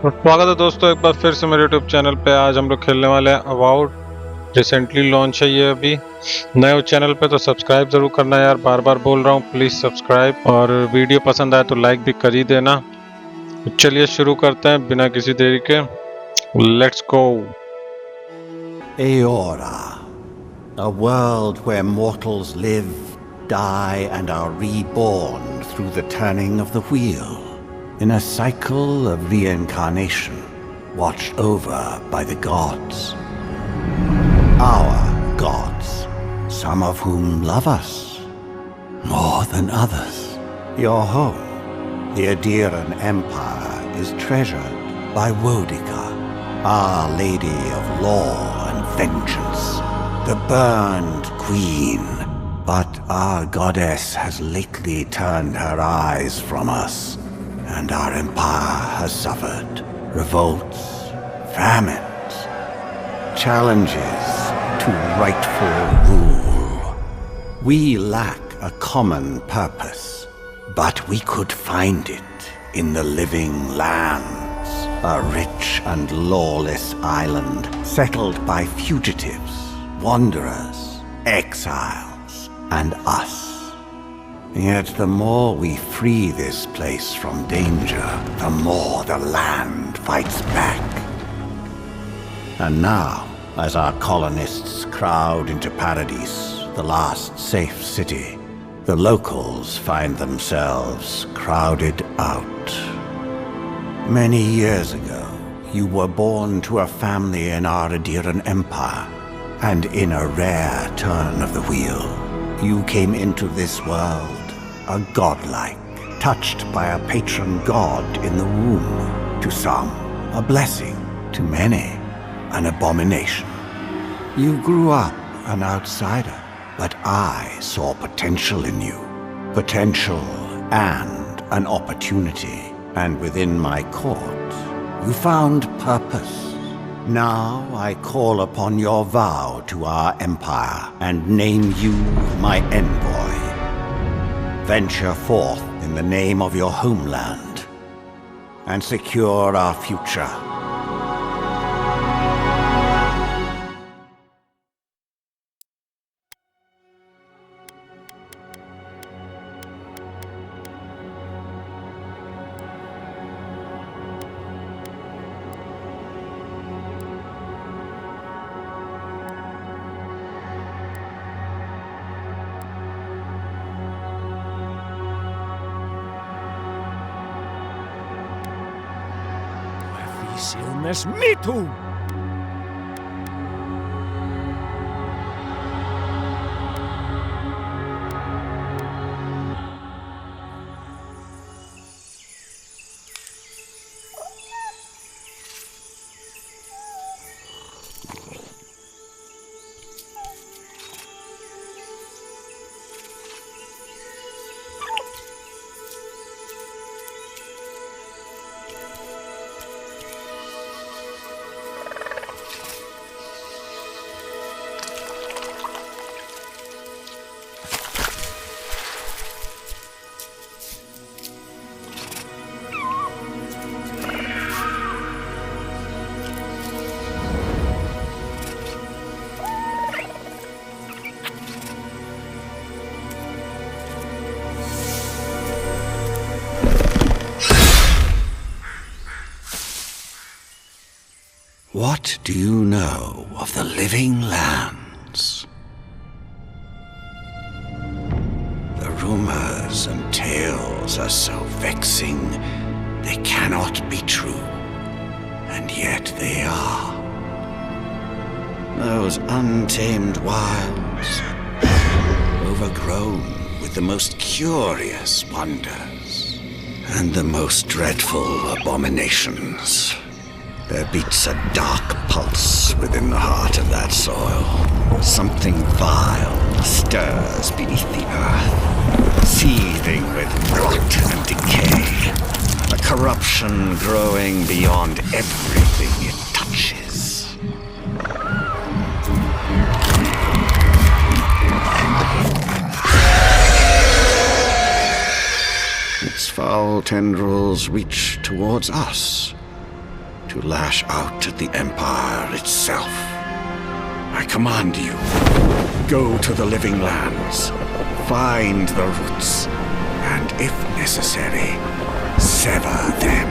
तो स्वागत है दोस्तों एक बार फिर से मेरे यूट्यूब चैनल पे। आज हम लोग खेलने वाले हैं अवाउड। रिसेंटली लॉन्च है ये अभी। नए हो चैनल पे तो सब्सक्राइब जरूर करना यार, बार बार बोल रहा हूँ, प्लीज सब्सक्राइब। और वीडियो पसंद आए तो लाइक भी कर ही देना। तो चलिए शुरू करते हैं बिना किसी देरी के। Let's go. Aora, a world where mortals live, die, and are reborn through the turning of the wheel, in a cycle of reincarnation, watched over by the gods. Our gods, some of whom love us more than others. Your home, the Adiran Empire, is treasured by Wodica, Our Lady of Law and Vengeance, the Burned Queen. But our goddess has lately turned her eyes from us, and our empire has suffered revolts, famines, challenges to rightful rule. We lack a common purpose, but we could find it in the living lands, a rich and lawless island settled by fugitives, wanderers, exiles, and us. Yet the more we free this place from danger, the more the land fights back. And now, as our colonists crowd into Paradise, the last safe city, the locals find themselves crowded out. Many years ago, you were born to a family in our Adiran Empire, and in a rare turn of the wheel, you came into this world a godlike, touched by a patron god in the womb. To some, a blessing. To many, an abomination. You grew up an outsider, but I saw potential in you. Potential and an opportunity. And within my court, you found purpose. Now I call upon your vow to our empire and name you my envoy. Venture forth in the name of your homeland and secure our future. Illness, me too! What do you know of the living lands? The rumors and tales are so vexing, they cannot be true, and yet they are. Those untamed wilds, overgrown with the most curious wonders and the most dreadful abominations. There beats a dark pulse within the heart of that soil. Something vile stirs beneath the earth, seething with rot and decay. A corruption growing beyond everything it touches. Its foul tendrils reach towards us. to lash out at the Empire itself. I command you, go to the Living Lands, find the roots, and if necessary, sever them.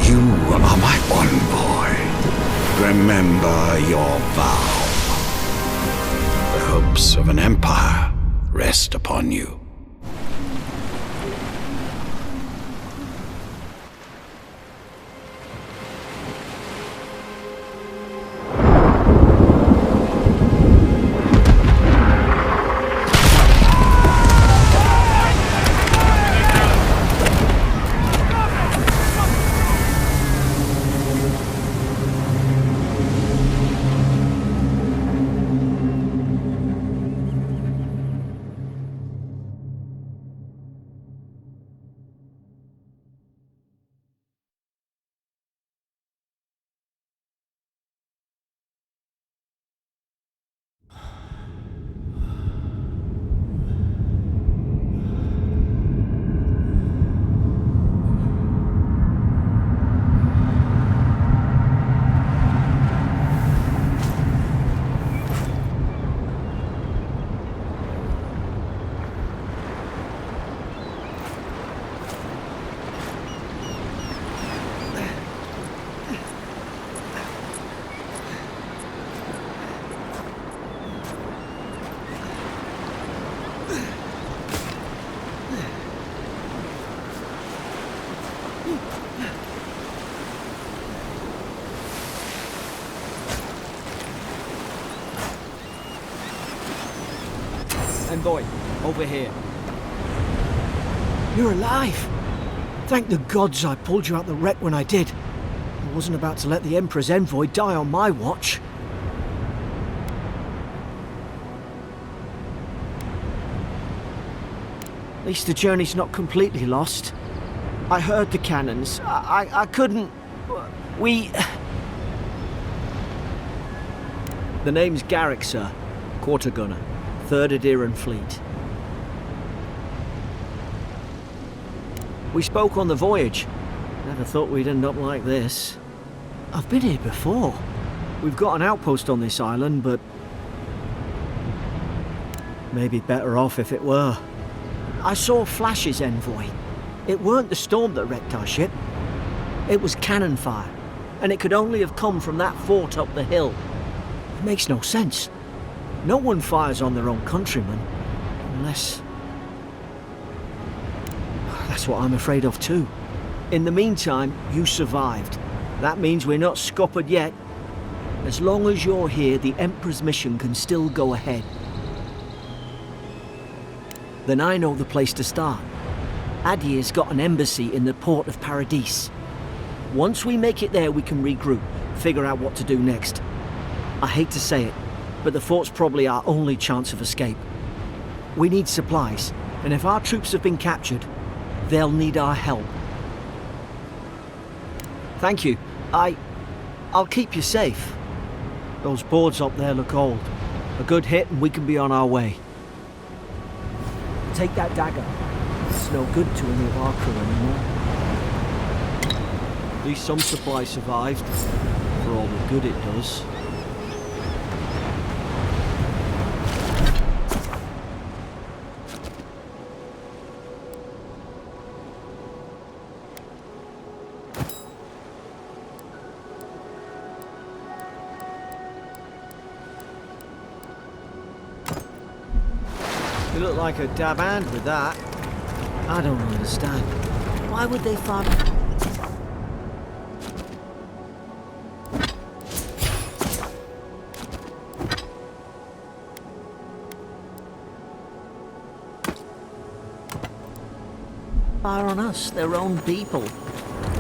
You are my envoy. Remember your vow. The hopes of an empire rest upon you. Envoy, over here. You're alive! Thank the gods I pulled you out the wreck when I did. I wasn't about to let the Emperor's envoy die on my watch. At least the journey's not completely lost. I heard the cannons. I couldn't... We... The name's Garrick, sir. Quarter gunner. 3rd Adiran Fleet. We spoke on the voyage. Never thought we'd end up like this. I've been here before. We've got an outpost on this island, but... maybe better off if it were. I saw flashes, Envoy. It weren't the storm that wrecked our ship. It was cannon fire, and it could only have come from that fort up the hill. It makes no sense. No one fires on their own countrymen, unless... That's what I'm afraid of too. In the meantime, you survived. That means we're not scuppered yet. As long as you're here, the Emperor's mission can still go ahead. Then I know the place to start. Adir's got an embassy in the port of Paradis. Once we make it there, we can regroup, figure out what to do next. I hate to say it, but the fort's probably our only chance of escape. We need supplies, and if our troops have been captured, they'll need our help. Thank you. I'll keep you safe. Those boards up there look old. A good hit and we can be on our way. Take that dagger. It's no good to any of our crew anymore. At least some supplies survived, for all the good it does. You look like a dab hand with that. I don't understand. Why would they fire... fire on us, their own people?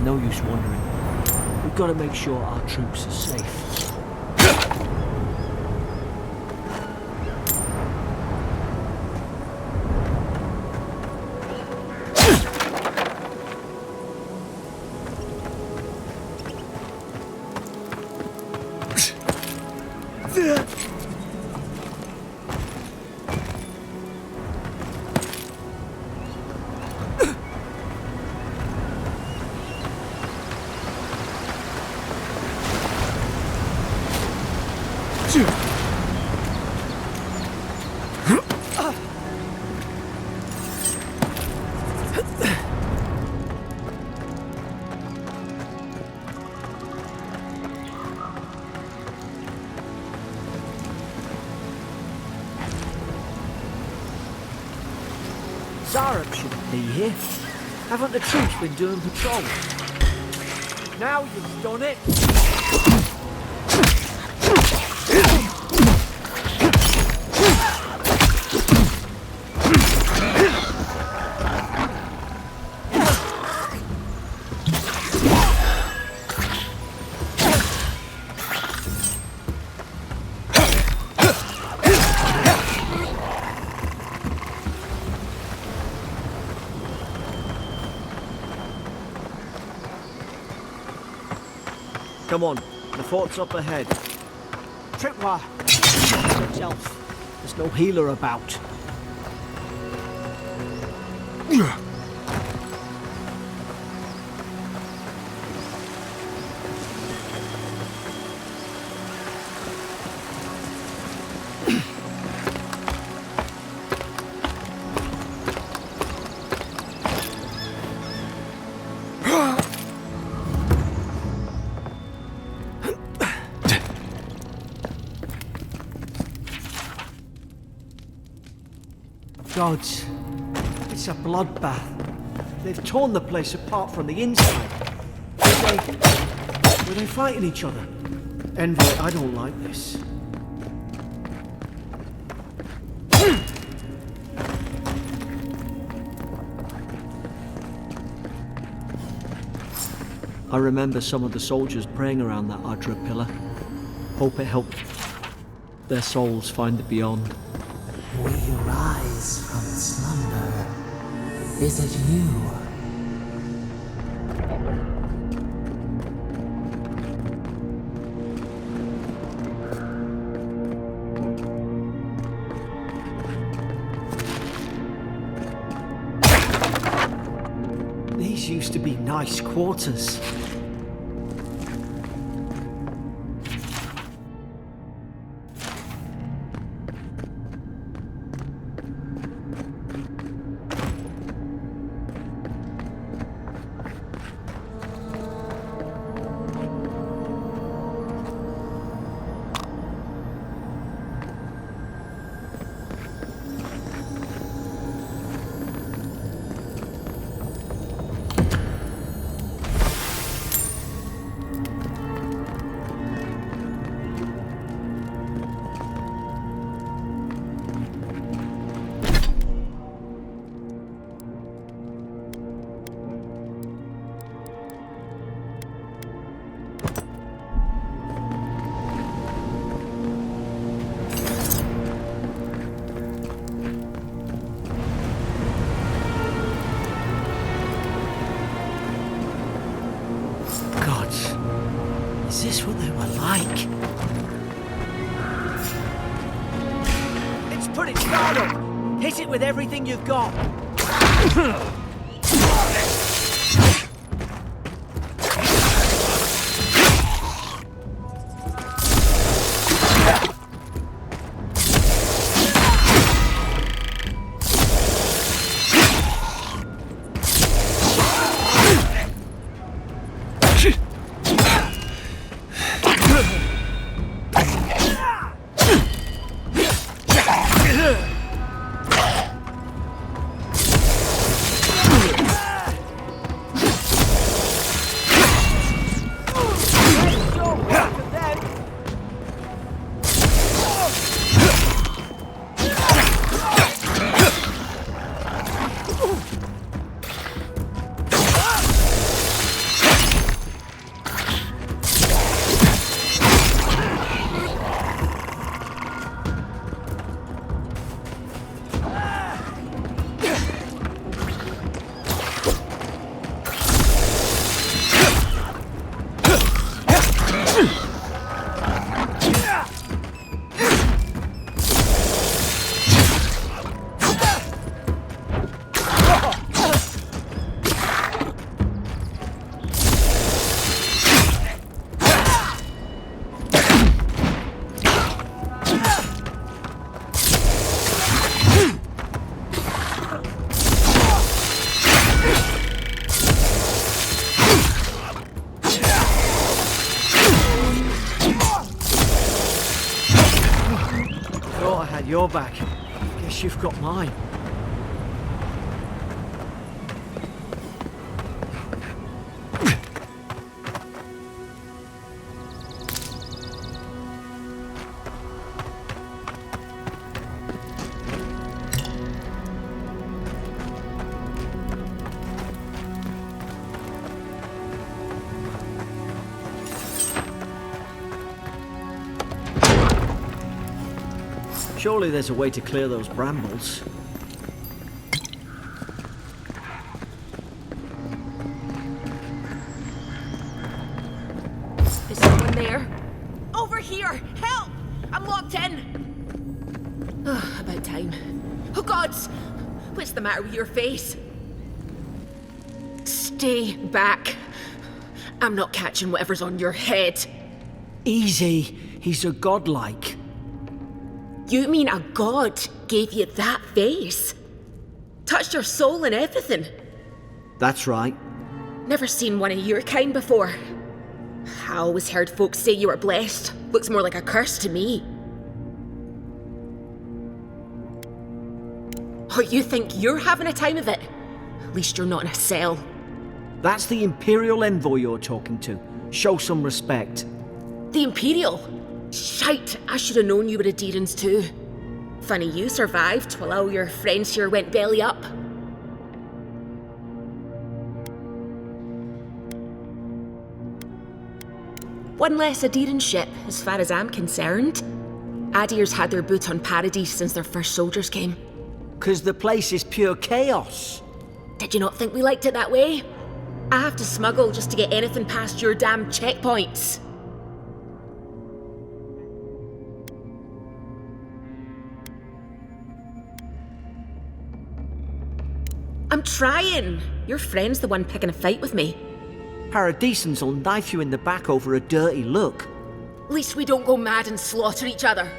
No use wondering. We've got to make sure our troops are safe. Sarup shouldn't be here. Haven't the troops been doing patrol? Now you've done it! Come on, the fort's up ahead. Tripwire! There's no healer about. Gods, it's a bloodbath. They've torn the place apart from the inside. Were they fighting each other? Envoy, I don't like this. I remember some of the soldiers praying around that Adra pillar. Hope it helped their souls find the beyond. We rise from slumber. Is it you? These used to be nice quarters. Is this what they were like? Let's put it started! Hit it with everything you've got! Thought I had your back. Guess you've got mine. Surely there's a way to clear those brambles. Is someone there? Over here! Help! I'm locked in! About time. Oh gods! What's the matter with your face? Stay back. I'm not catching whatever's on your head. Easy. He's a godlike. You mean a god gave you that face? Touched your soul and everything? That's right. Never seen one of your kind before. I always heard folks say you were blessed. Looks more like a curse to me. Or you think you're having a time of it? At least you're not in a cell. That's the Imperial envoy you're talking to. Show some respect. The Imperial? Shite, I should have known you were a Deerans too. Funny you survived while all your friends here went belly up. One less Aderan ship, as far as I'm concerned. Adir's had their boot on Paradise since their first soldiers came. 'Cause the place is pure chaos. Did you not think we liked it that way? I have to smuggle just to get anything past your damn checkpoints. I'm trying. Your friend's the one picking a fight with me. Paradisans will knife you in the back over a dirty look. At least we don't go mad and slaughter each other.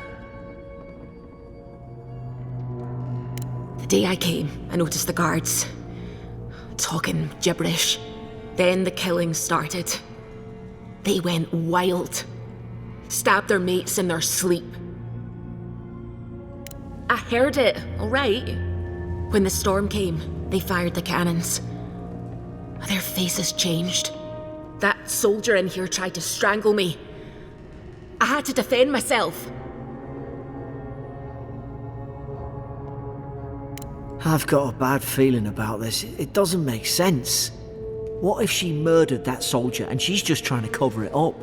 The day I came, I noticed the guards talking gibberish. Then the killing started. They went wild. Stabbed their mates in their sleep. I heard it, all right. When the storm came, they fired the cannons. Their faces changed. That soldier in here tried to strangle me. I had to defend myself. I've got a bad feeling about this. It doesn't make sense. What if she murdered that soldier and she's just trying to cover it up?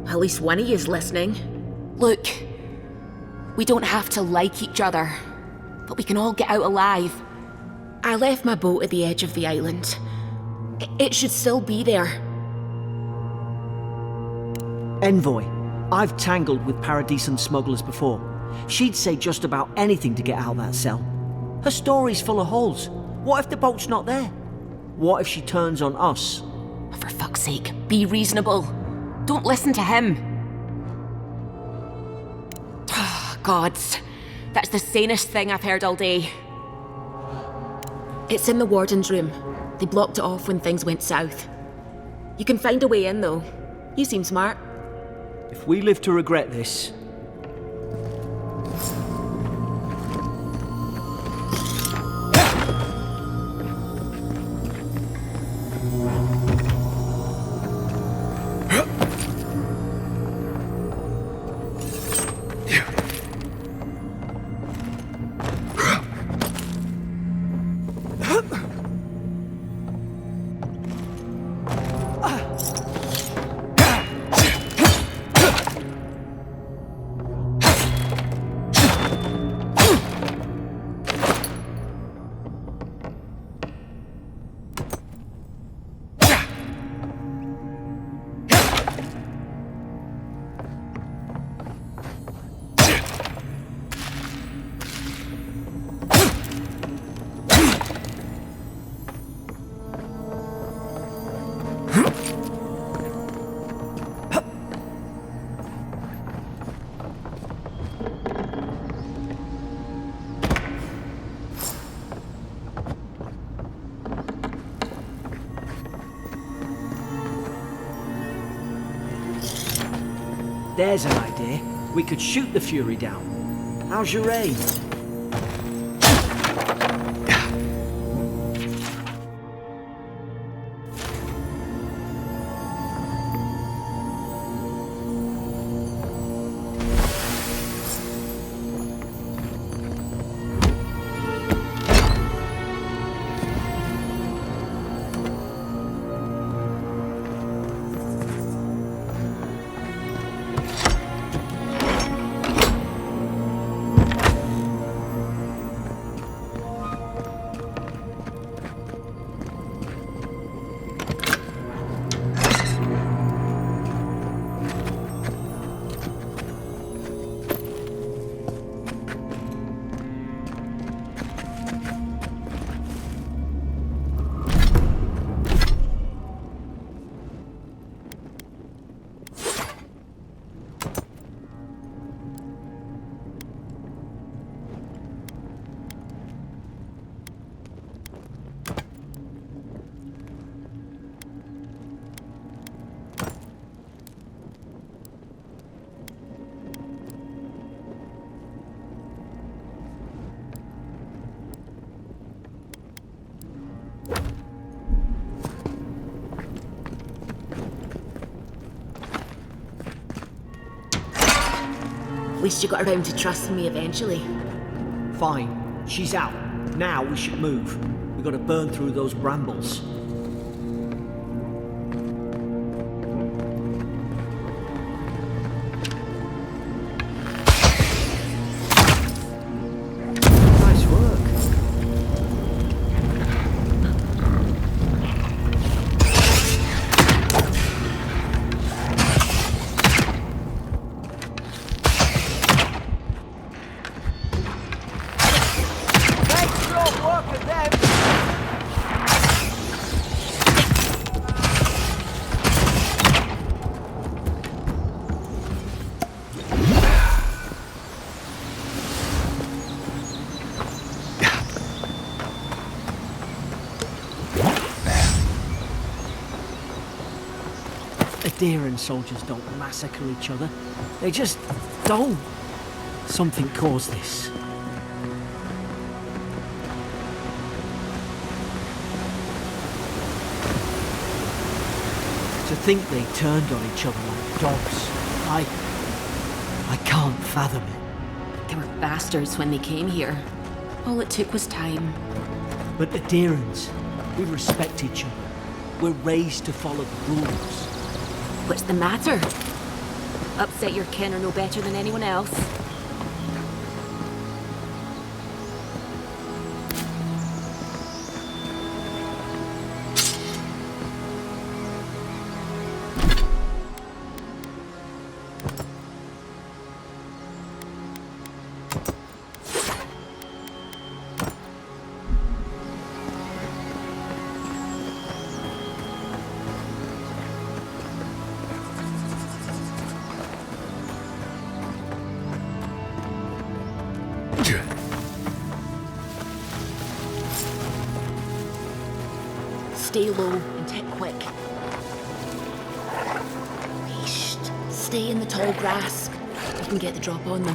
At least one of you is listening. Look, we don't have to like each other, but we can all get out alive. I left my boat at the edge of the island. It should still be there. Envoy, I've tangled with Paradisan smugglers before. She'd say just about anything to get out of that cell. Her story's full of holes. What if the boat's not there? What if she turns on us? For fuck's sake, be reasonable. Don't listen to him. Gods, that's the sanest thing I've heard all day. It's in the warden's room. They blocked it off when things went south. You can find a way in, though. You seem smart. If we live to regret this... There's an idea. We could shoot the Fury down. How's your aim? At least you got around to trusting me eventually. Fine, she's out. Now we should move. We gotta burn through those brambles. Nice work. Adherent soldiers don't massacre each other. They just don't. Something caused this. To think they turned on each other like dogs. I can't fathom it. They were bastards when they came here. All it took was time. But adherents, we respect each other. We're raised to follow the rules. What's the matter? Upset your kin are no better than anyone else. Stay low and hit quick. Yeesh. Stay in the tall grass. We can get the drop on them.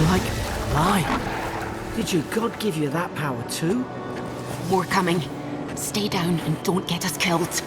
Like mine. Did your god give you that power too? More coming. Stay down and don't get us killed.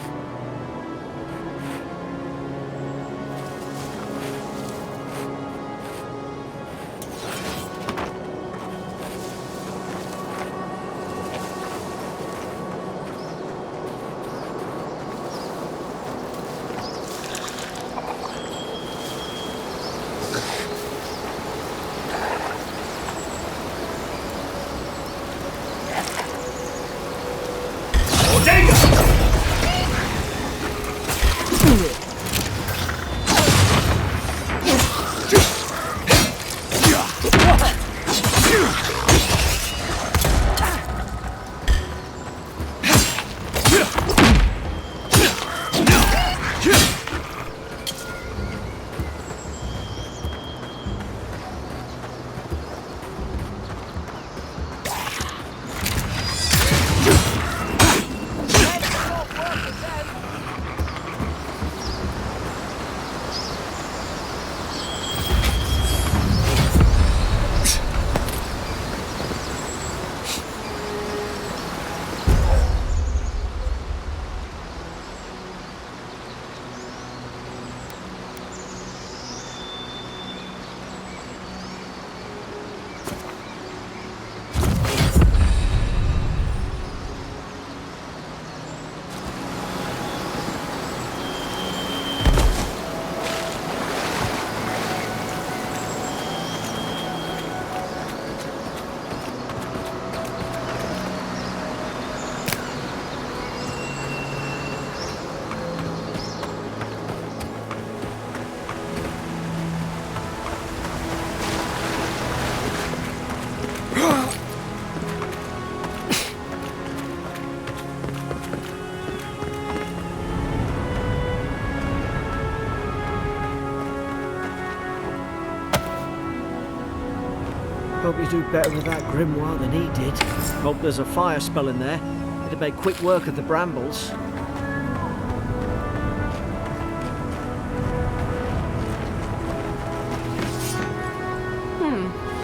Hope you do better with that grimoire than he did. Hope there's a fire spell in there. It'd make quick work of the brambles.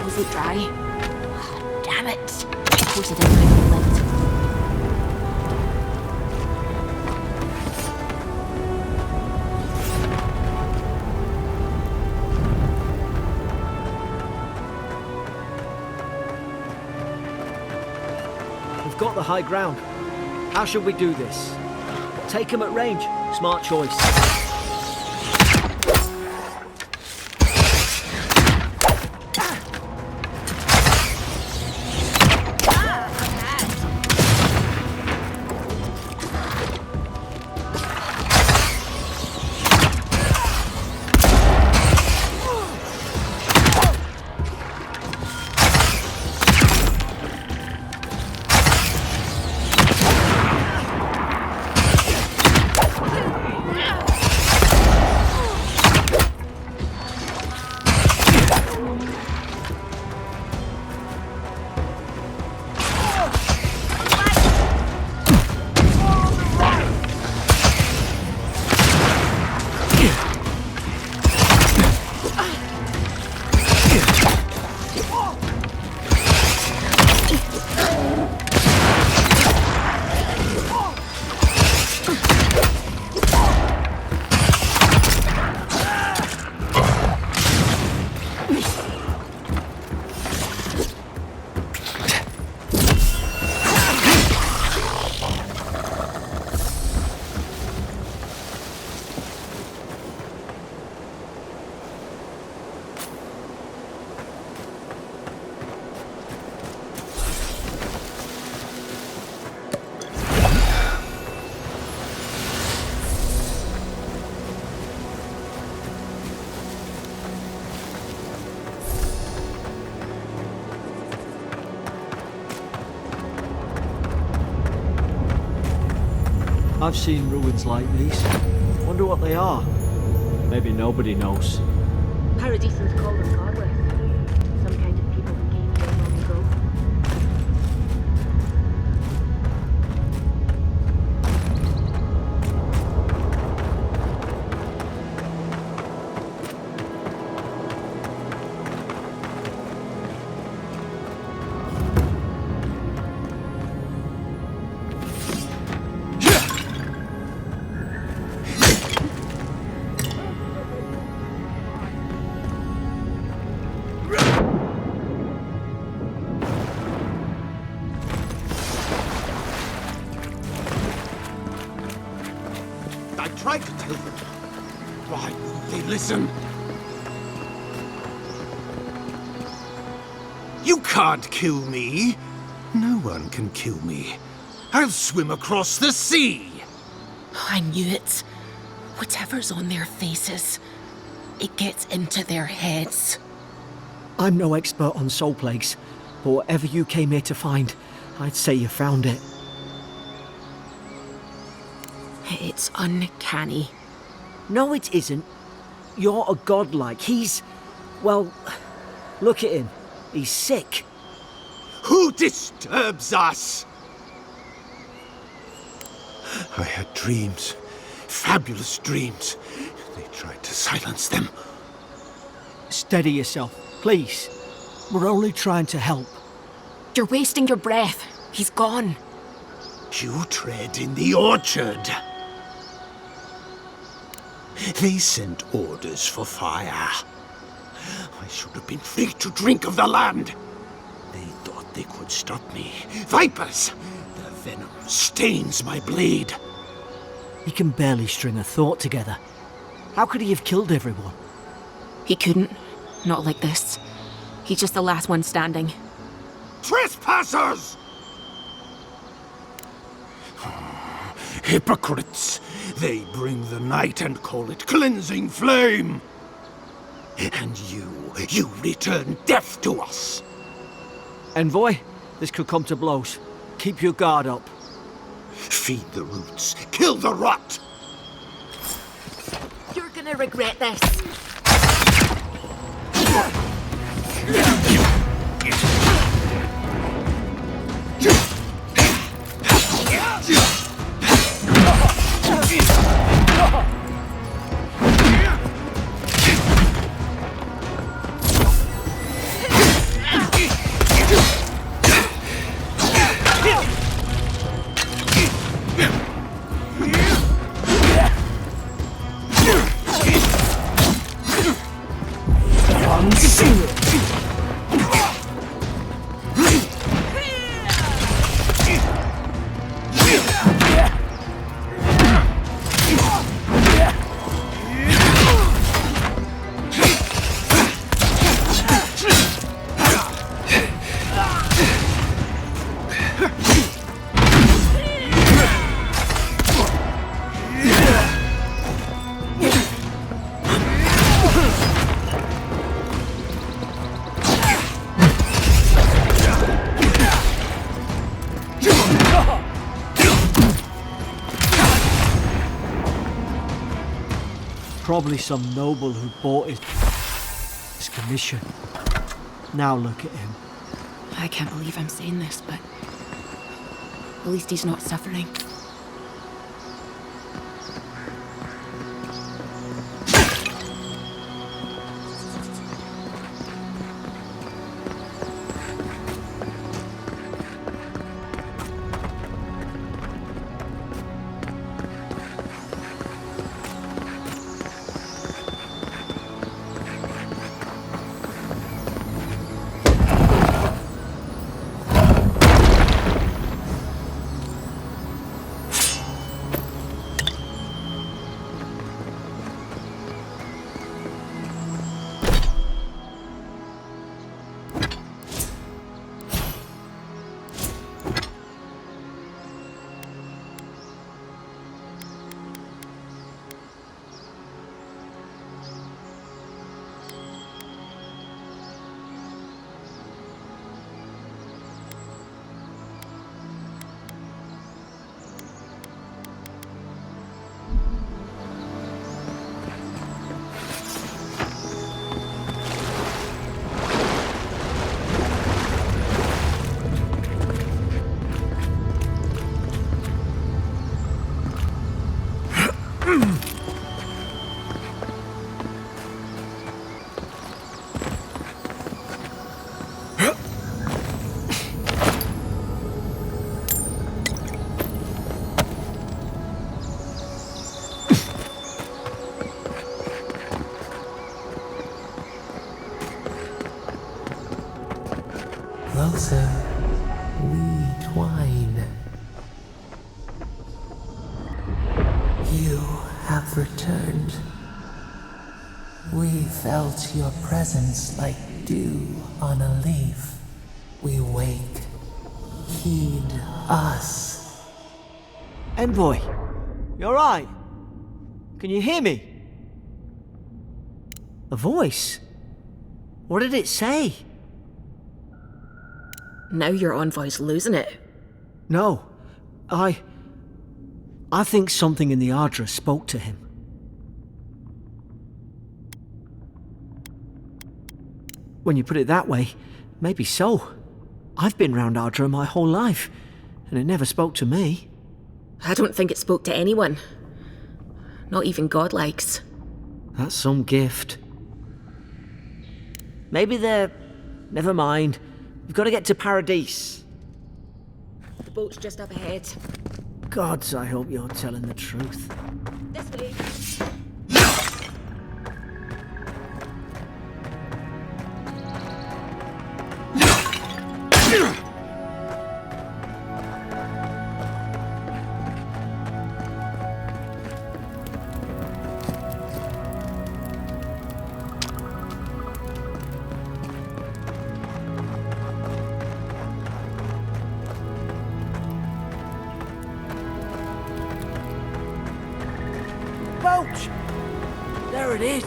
Was it dry? Damn it. Of course I didn't bring the lid. We've got the high ground. How should we do this? Take him at range. Smart choice. I've seen ruins like these. Wonder what they are. Maybe nobody knows. Paradisans call them godless. Some kind of people who came here long ago. I tried to tell them. Why won't they listen? You can't kill me. No one can kill me. I'll swim across the sea. I knew it. Whatever's on their faces, it gets into their heads. I'm no expert on soul plagues, but whatever you came here to find, I'd say you found it. It's uncanny. No, it isn't. You're a godlike. He's... well, look at him. He's sick. Who disturbs us? I had dreams. Fabulous dreams. They tried to silence them. Steady yourself, please. We're only trying to help. You're wasting your breath. He's gone. You tread in the orchard. They sent orders for fire. I should have been free to drink of the land. They thought they could stop me. Vipers! The venom stains my blade. He can barely string a thought together. How could he have killed everyone? He couldn't. Not like this. He's just the last one standing. Trespassers! Hypocrites! They bring the night and call it cleansing flame! And you return death to us! Envoy, this could come to blows. Keep your guard up. Feed the roots, kill the rot! You're gonna regret this. Unseen! Probably some noble who bought his commission. Now look at him. I can't believe I'm saying this, but at least he's not suffering. Closer, we twine. You have returned. We felt your presence like dew on a leaf. We wake. Heed us. Envoy, you alright? Can you hear me? A voice? What did it say? Now your envoy's losing it. No, I think something in the Ardra spoke to him. When you put it that way, maybe so. I've been round Ardra my whole life, and it never spoke to me. I don't think it spoke to anyone. Not even godlikes. That's some gift. Maybe they're... Never mind. We've got to get to Paradise. The boat's just up ahead. Gods, I hope you're telling the truth. This way. Boat! There it is.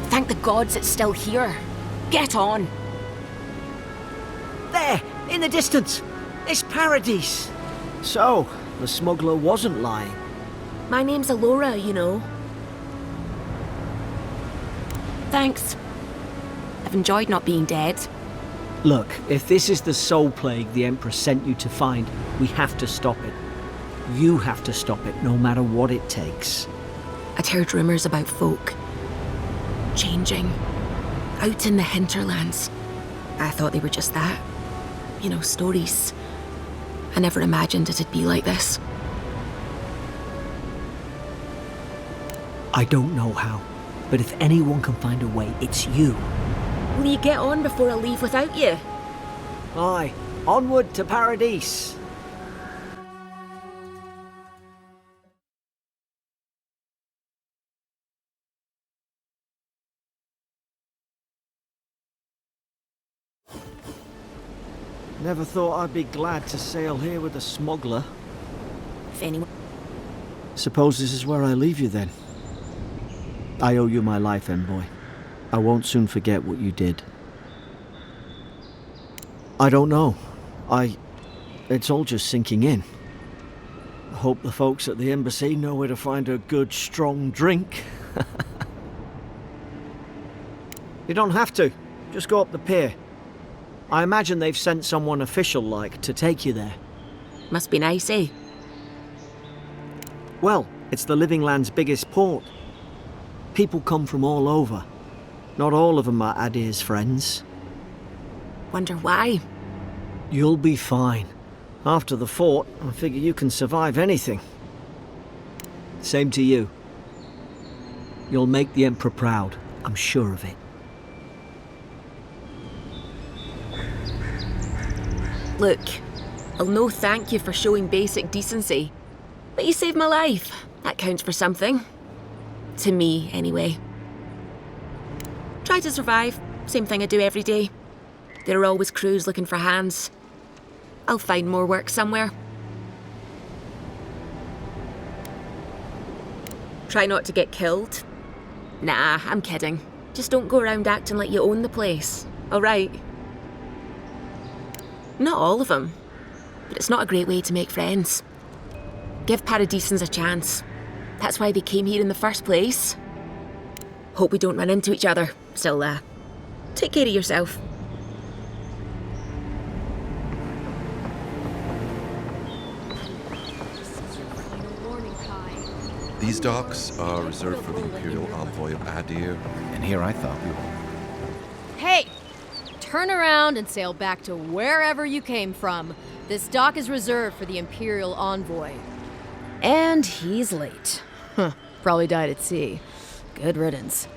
Thank the gods it's still here. Get on. There, in the distance. It's Paradise. So, the smuggler wasn't lying. My name's Alora, you know. Thanks. I've enjoyed not being dead. Look, if this is the soul plague the Emperor sent you to find, we have to stop it. You have to stop it, no matter what it takes. I'd heard rumours about folk changing out in the hinterlands. I thought they were just that. You know, stories. I never imagined it'd be like this. I don't know how, but if anyone can find a way, it's you. Will you get on before I leave without you? Aye, onward to Paradise. Never thought I'd be glad to sail here with a smuggler. If anyone... Suppose this is where I leave you then. I owe you my life, Envoy. I won't soon forget what you did. I don't know. I It's all just sinking in. I hope the folks at the embassy know where to find a good, strong drink. You don't have to. Just go up the pier. I imagine they've sent someone official-like to take you there. Must be nice, eh? Well, it's the Living Land's biggest port. People come from all over. Not all of them are Adir's friends. Wonder why? You'll be fine. After the fort, I figure you can survive anything. Same to you. You'll make the Emperor proud, I'm sure of it. Look, I'll no thank you for showing basic decency. But you saved my life. That counts for something. To me, anyway. Try to survive. Same thing I do every day. There are always crews looking for hands. I'll find more work somewhere. Try not to get killed. Nah, I'm kidding. Just don't go around acting like you own the place, alright? Not all of them, but it's not a great way to make friends. Give Paradisans a chance. That's why they came here in the first place. Hope we don't run into each other. Still, take care of yourself. These docks are reserved for the Imperial Envoy of Adir. And here I thought we were. Hey! Turn around and sail back to wherever you came from. This dock is reserved for the Imperial Envoy. And he's late. Huh. Probably died at sea. Good riddance.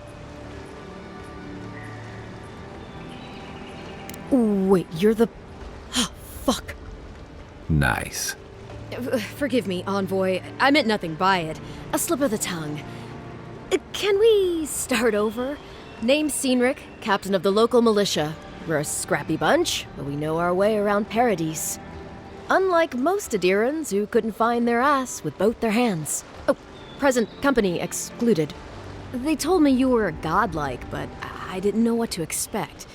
Wait, you're the... Oh, fuck. Nice. Forgive me, Envoy. I meant nothing by it. A slip of the tongue. Can we start over? Name's Cynric, captain of the local militia. We're a scrappy bunch, but we know our way around Paradise. Unlike most Adirans who couldn't find their ass with both their hands. Oh, present company excluded. They told me you were godlike, but I didn't know what to expect.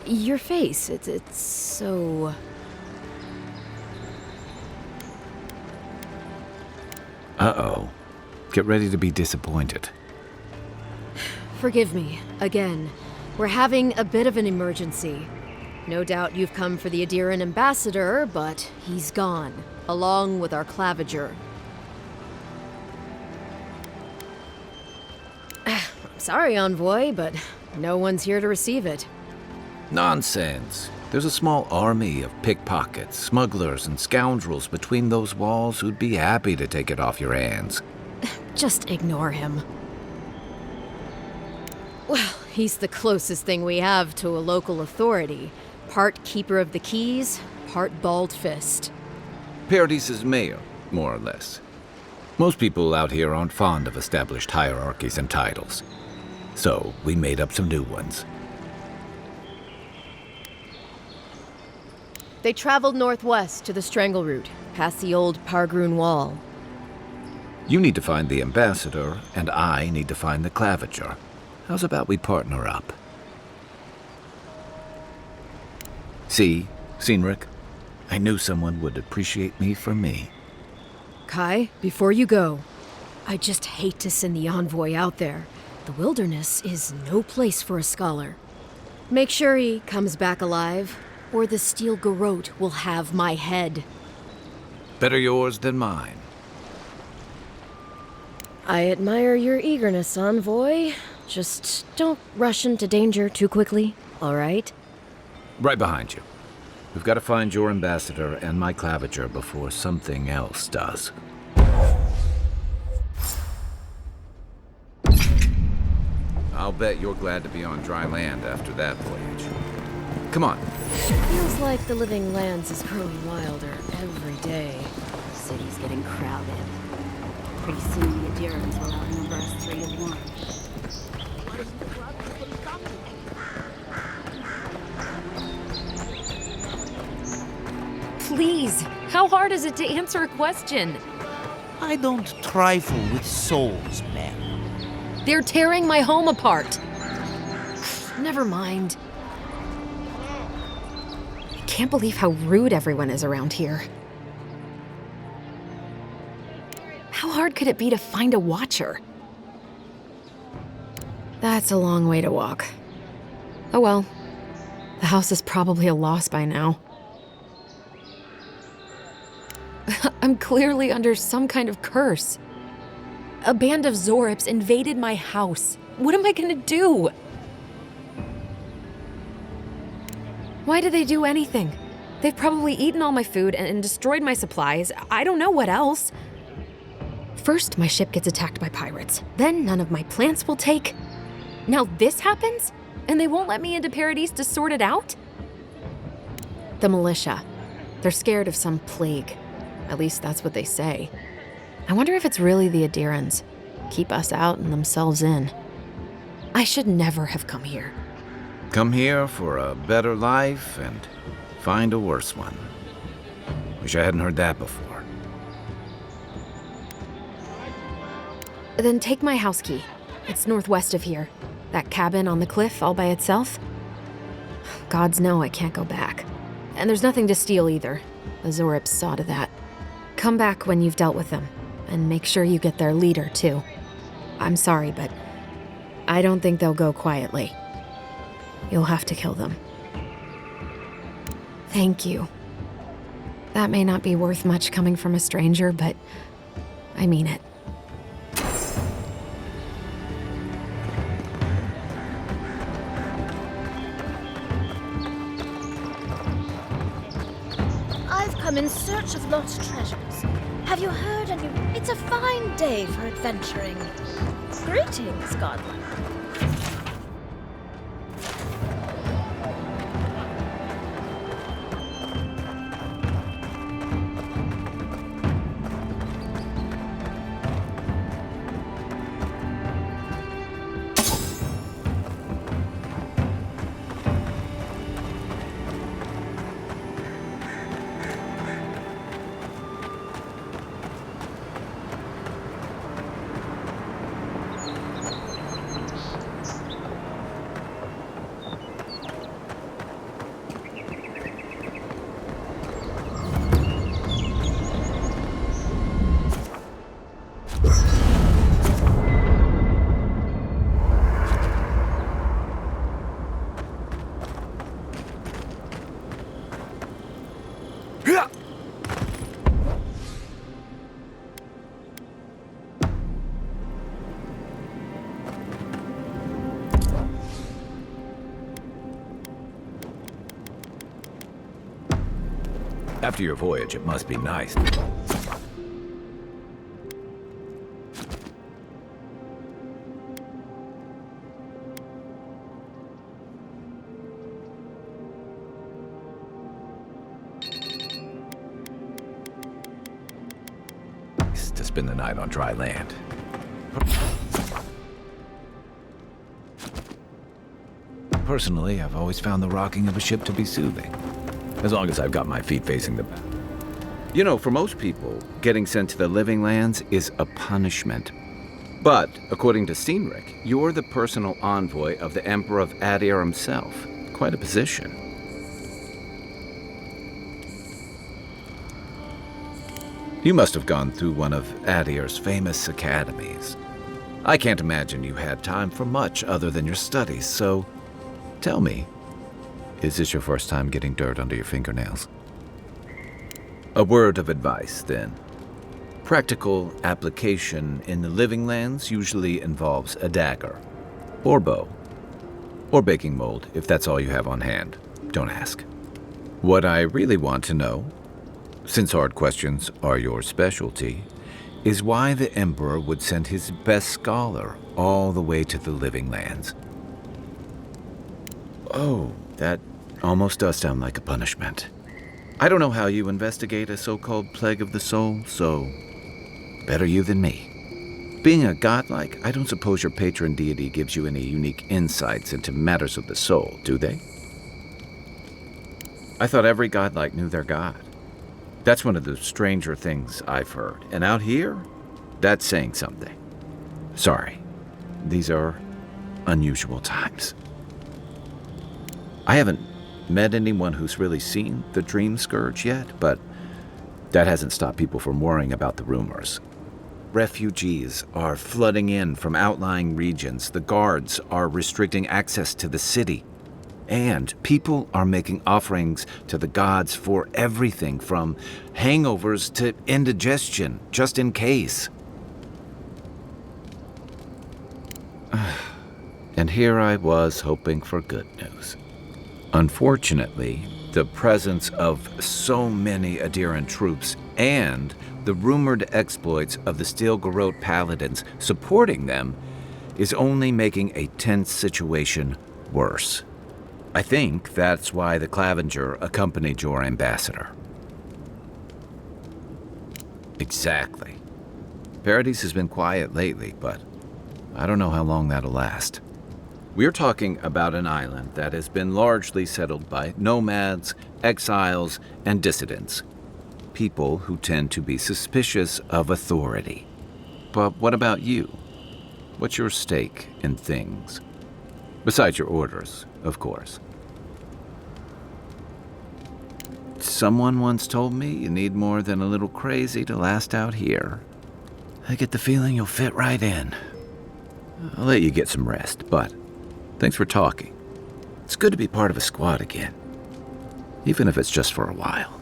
Your face, it's so... Uh-oh. Get ready to be disappointed. Forgive me, again. We're having a bit of an emergency. No doubt you've come for the Adiran ambassador, but he's gone, along with our claviger. I'm sorry, Envoy, but no one's here to receive it. Nonsense. There's a small army of pickpockets, smugglers, and scoundrels between those walls who'd be happy to take it off your hands. Just ignore him. Well, he's the closest thing we have to a local authority. Part keeper of the keys, part bald fist. Paradise's mayor, more or less. Most people out here aren't fond of established hierarchies and titles. So, we made up some new ones. They traveled northwest to the Strangle Route, past the old Pargroon Wall. You need to find the ambassador, and I need to find the claviger. How's about we partner up? See, Cynric, I knew someone would appreciate me for me. Kai, before you go, I just hate to send the envoy out there. The wilderness is no place for a scholar. Make sure he comes back alive, or the steel garrote will have my head. Better yours than mine. I admire your eagerness, Envoy. Just don't rush into danger too quickly, all right? Right behind you. We've got to find your ambassador and my claviger before something else does. I'll bet you're glad to be on dry land after that voyage. Come on. Feels like the living lands is growing wilder every day. The city's getting crowded. Pretty soon the Adirans will outnumber us 3 to 1. Please, how hard is it to answer a question? I don't trifle with souls, man. They're tearing my home apart. Never mind. can't believe how rude everyone is around here. How hard could it be to find a watcher? That's a long way to walk. Oh well. The house is probably a loss by now. I'm clearly under some kind of curse. A band of Zorips invaded my house. What am I gonna do? Why did they do anything? They've probably eaten all my food and destroyed my supplies. I don't know what else. First, my ship gets attacked by pirates. Then none of my plants will take. Now this happens? And they won't let me into Paradise to sort it out? The militia. They're scared of some plague. At least that's what they say. I wonder if it's really the Adirans. Keep us out and themselves in. I should never have come here. Come here for a better life and find a worse one. Wish I hadn't heard that before. Then take my house key. It's northwest of here. That cabin on the cliff all by itself. Gods know I can't go back. And there's nothing to steal either. The Zorips saw to that. Come back when you've dealt with them. And make sure you get their leader, too. I'm sorry, but I don't think they'll go quietly. You'll have to kill them. Thank you. That may not be worth much coming from a stranger, but I mean it. I've come in search of lost treasures. Have you heard any? It's a fine day for adventuring. Greetings, Godwin. After your voyage, it must be nice. To spend the night on dry land. Personally, I've always found the rocking of a ship to be soothing. As long as I've got my feet facing the... You know, for most people, getting sent to the Living Lands is a punishment. But, according to Cynric, you're the personal envoy of the Emperor of Adir himself. Quite a position. You must have gone through one of Adir's famous academies. I can't imagine you had time for much other than your studies, so tell me, is this your first time getting dirt under your fingernails? A word of advice, then. Practical application in the Living Lands usually involves a dagger, or bow, or baking mold, if that's all you have on hand. Don't ask. What I really want to know, since hard questions are your specialty, is why the Emperor would send his best scholar all the way to the Living Lands. Oh, that almost does sound like a punishment. I don't know how you investigate a so-called plague of the soul, so better you than me. Being a godlike, I don't suppose your patron deity gives you any unique insights into matters of the soul, do they? I thought every godlike knew their god. That's one of the stranger things I've heard. And out here, that's saying something. Sorry, these are unusual times. I haven't met anyone who's really seen the Dream Scourge yet, but that hasn't stopped people from worrying about the rumors. Refugees are flooding in from outlying regions. The guards are restricting access to the city. And people are making offerings to the gods for everything from hangovers to indigestion, just in case. And here I was hoping for good news. Unfortunately, the presence of so many Adiran troops and the rumored exploits of the Steel Garrote paladins supporting them is only making a tense situation worse. I think that's why the Clavenger accompanied your ambassador. Exactly. Paradise has been quiet lately, but I don't know how long that'll last. We're talking about an island that has been largely settled by nomads, exiles, and dissidents. People who tend to be suspicious of authority. But what about you? What's your stake in things? Besides your orders, of course. Someone once told me you need more than a little crazy to last out here. I get the feeling you'll fit right in. I'll let you get some rest, but thanks for talking. It's good to be part of a squad again, even if it's just for a while.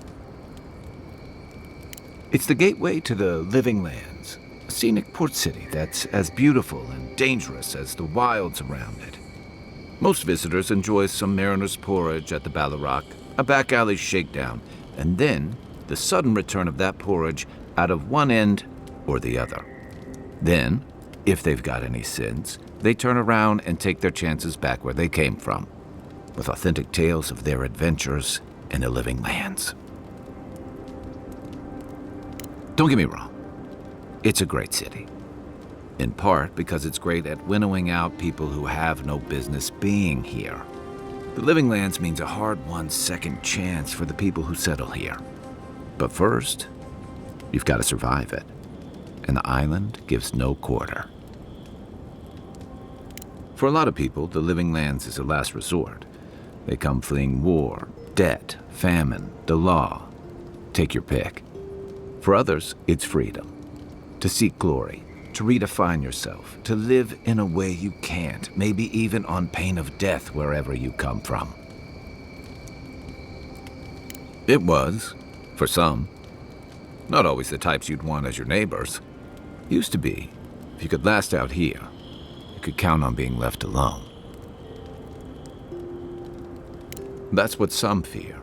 It's the gateway to the Living Lands, a scenic port city that's as beautiful and dangerous as the wilds around it. Most visitors enjoy some mariner's porridge at the Ballarrock, a back alley shakedown, and then the sudden return of that porridge out of one end or the other. Then, if they've got any sins, they turn around and take their chances back where they came from, with authentic tales of their adventures in the Living Lands. Don't get me wrong, it's a great city. In part because it's great at winnowing out people who have no business being here. The Living Lands means a hard-won second chance for the people who settle here. But first, you've got to survive it, and the island gives no quarter. For a lot of people, the Living Lands is a last resort. They come fleeing war, debt, famine, the law. Take your pick. For others, it's freedom. To seek glory, to redefine yourself, to live in a way you can't, maybe even on pain of death wherever you come from. It was, for some. Not always the types you'd want as your neighbors. Used to be. If you could last out here, you could count on being left alone. That's what some fear.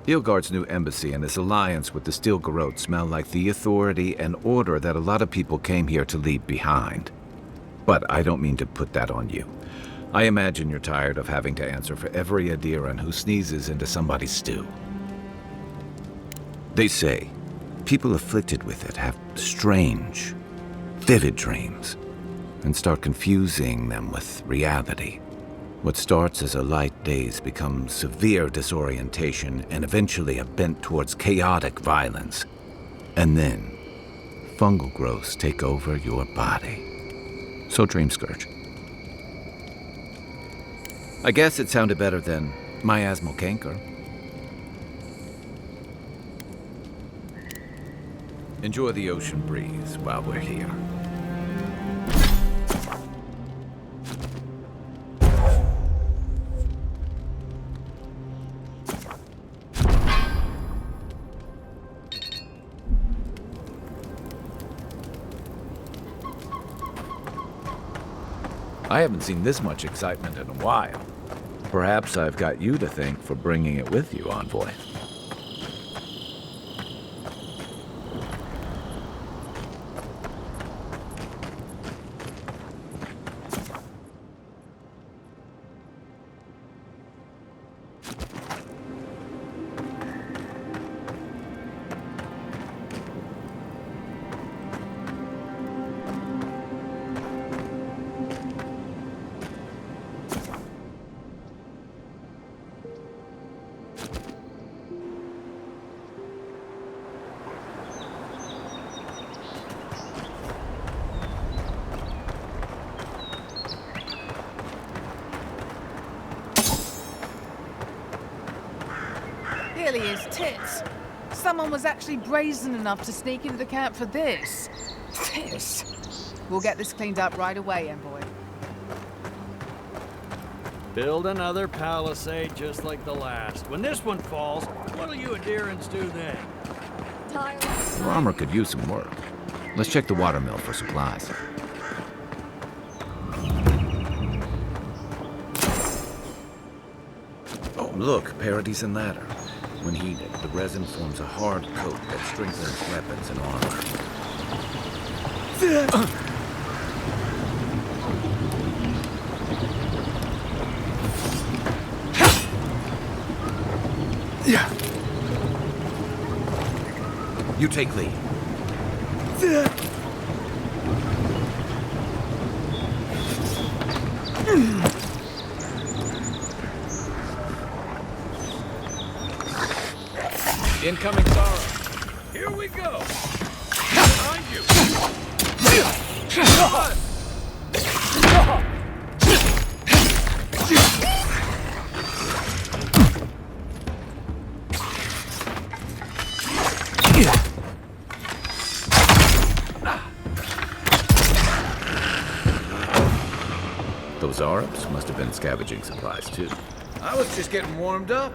Ilgard's new embassy and his alliance with the Steel Garrote smell like the authority and order that a lot of people came here to leave behind. But I don't mean to put that on you. I imagine you're tired of having to answer for every Adiran who sneezes into somebody's stew. They say people afflicted with it have strange, vivid dreams and start confusing them with reality. What starts as a light daze becomes severe disorientation and eventually a bent towards chaotic violence. And then, fungal growths take over your body. So Dream Scourge. I guess it sounded better than miasmal canker. Enjoy the ocean breeze while we're here. I haven't seen this much excitement in a while. Perhaps I've got you to thank for bringing it with you, Envoy. really is tits. Someone was actually brazen enough to sneak into the camp for this. This. We'll get this cleaned up right away, envoy. Build another palisade just like the last. When this one falls, what'll you adherents do then? Your armor could use some work. Let's check the watermill for supplies. Oh, look, Paradise ladder. When heated, the resin forms a hard coat that strengthens weapons and armor. You take lead. Incoming Zara. Here we go! Behind you! Those Arabs must have been scavenging supplies too. I was just getting warmed up.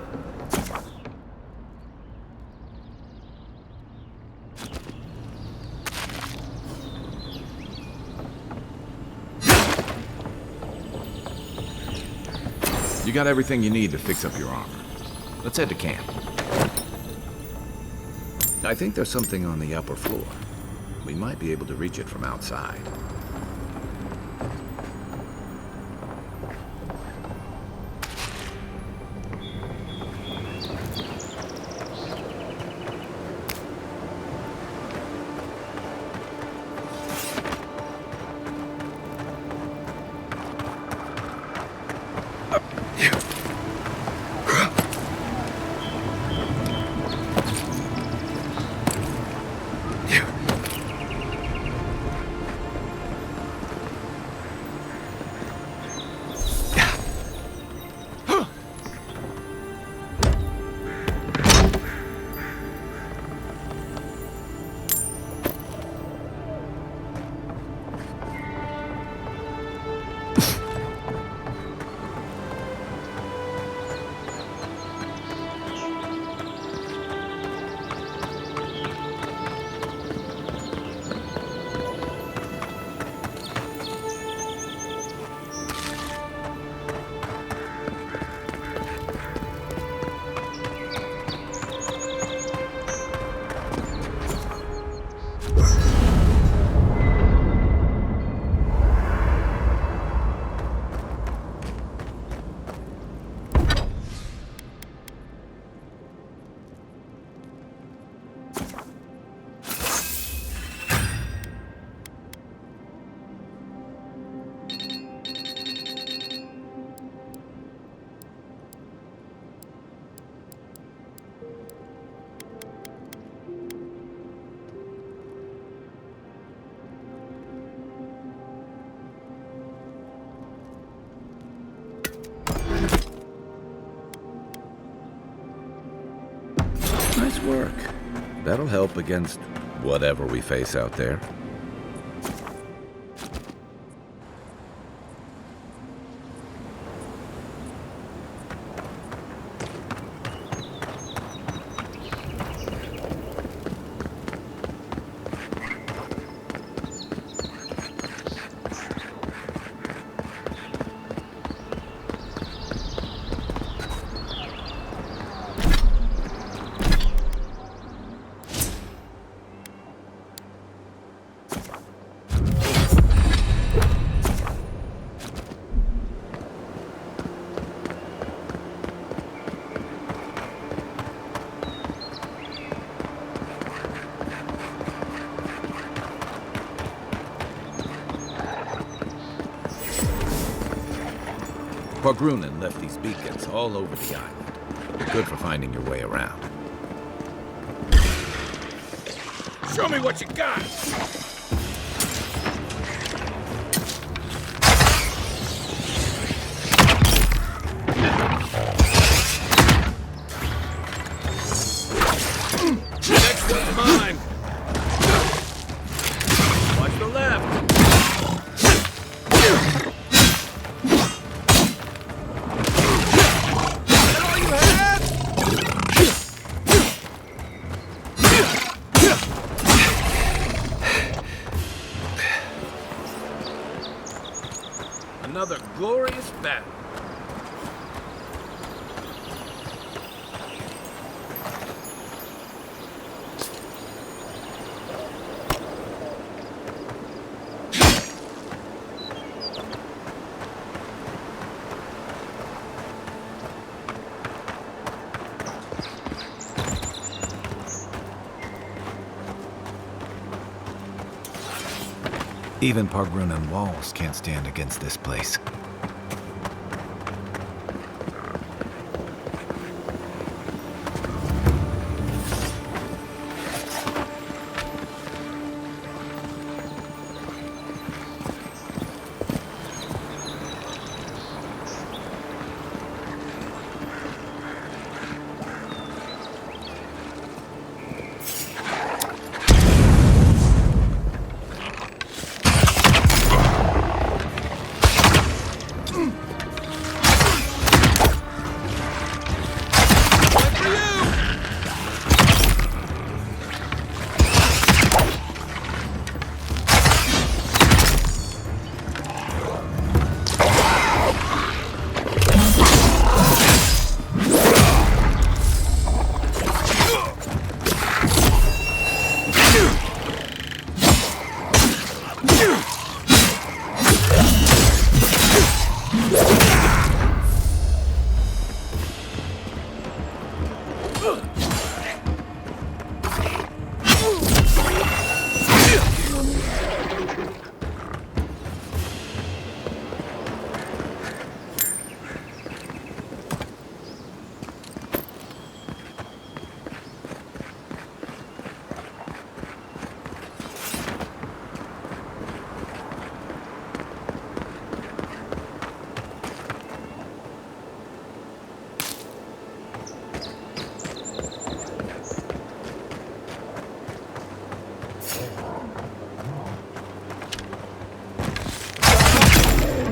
You got everything you need to fix up your armor. Let's head to camp. I think there's something on the upper floor. We might be able to reach it from outside. Nice work. That'll help against whatever we face out there. Grunin left these beacons all over the island. They're good for finding your way around. Show me what you got! Mine. Watch the left. Another glorious battle. Even Pargrunan walls can't stand against this place.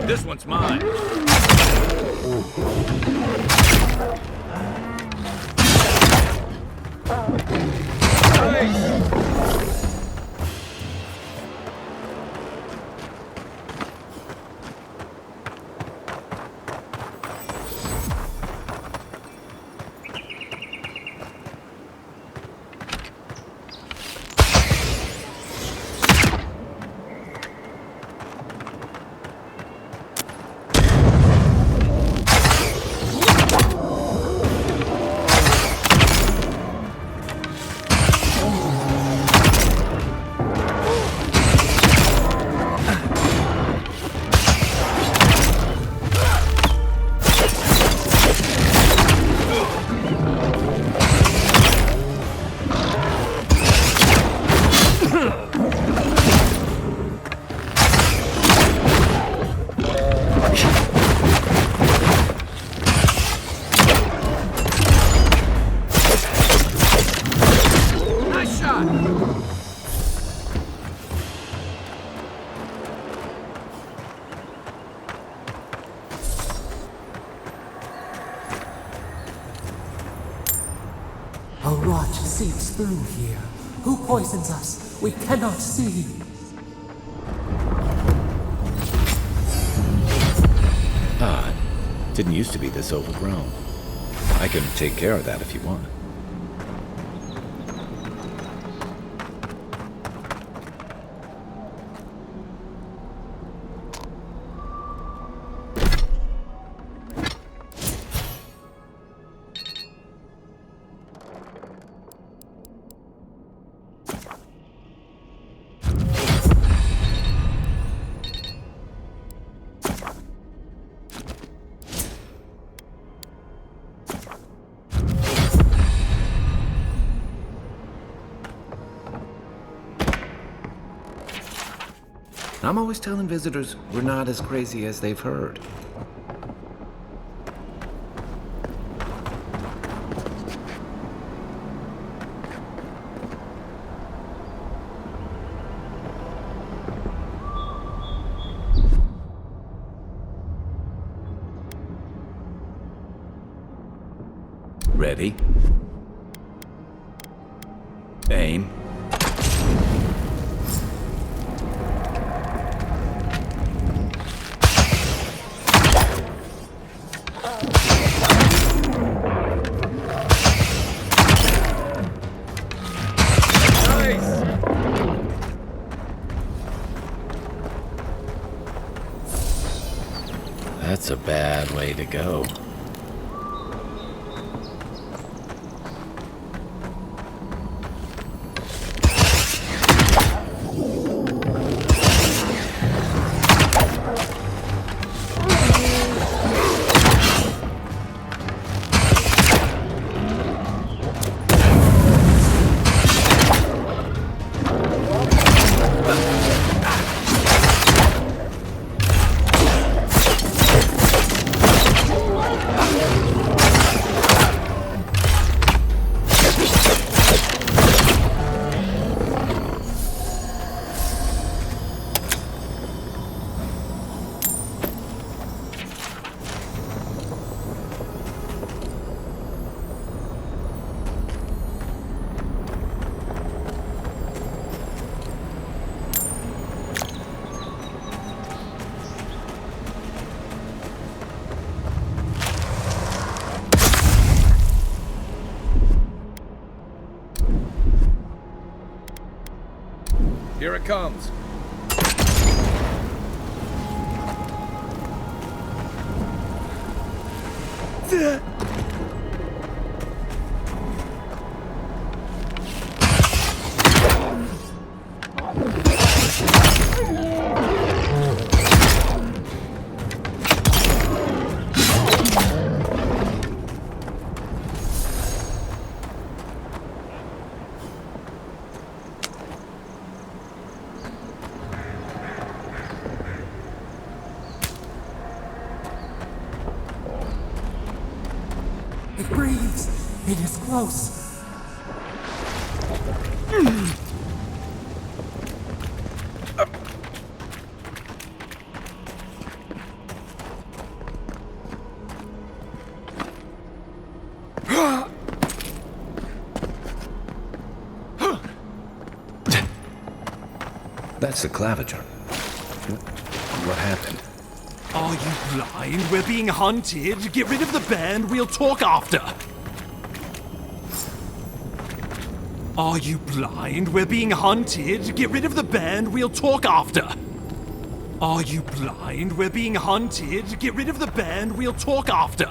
This one's mine. A rot seeps through here. Who poisons us? We cannot see. Odd. Didn't used to be this overgrown. I can take care of that if you want. I'm always telling visitors we're not as crazy as they've heard. Ready? Aim. That's a bad way to go. Here it comes. It breathes. It is close. That's the claviger. What happened? Are you blind? We're being hunted. Get rid of the band. We'll talk after. Are you blind? We're being hunted. Get rid of the band. We'll talk after. Are you blind? We're being hunted. Get rid of the band. We'll talk after.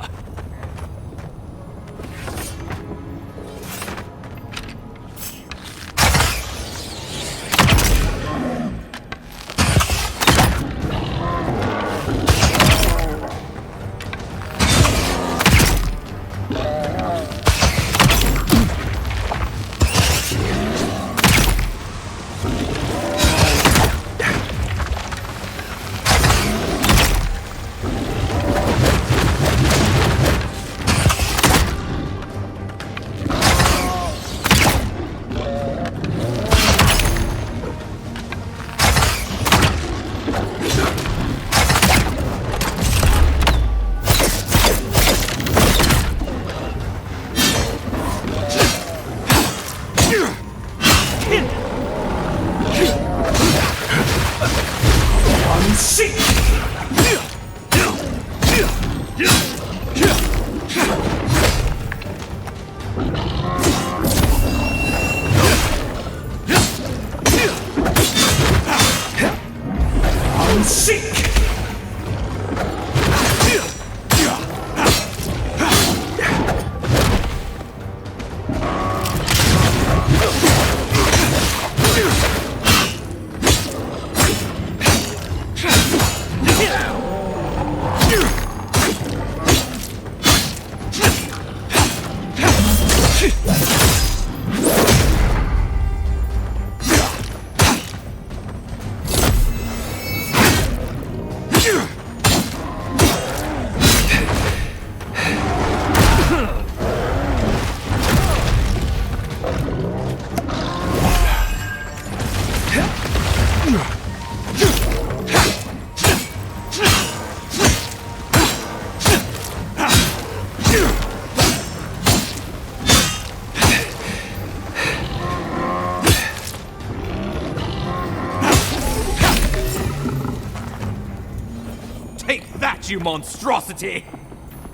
that, you monstrosity!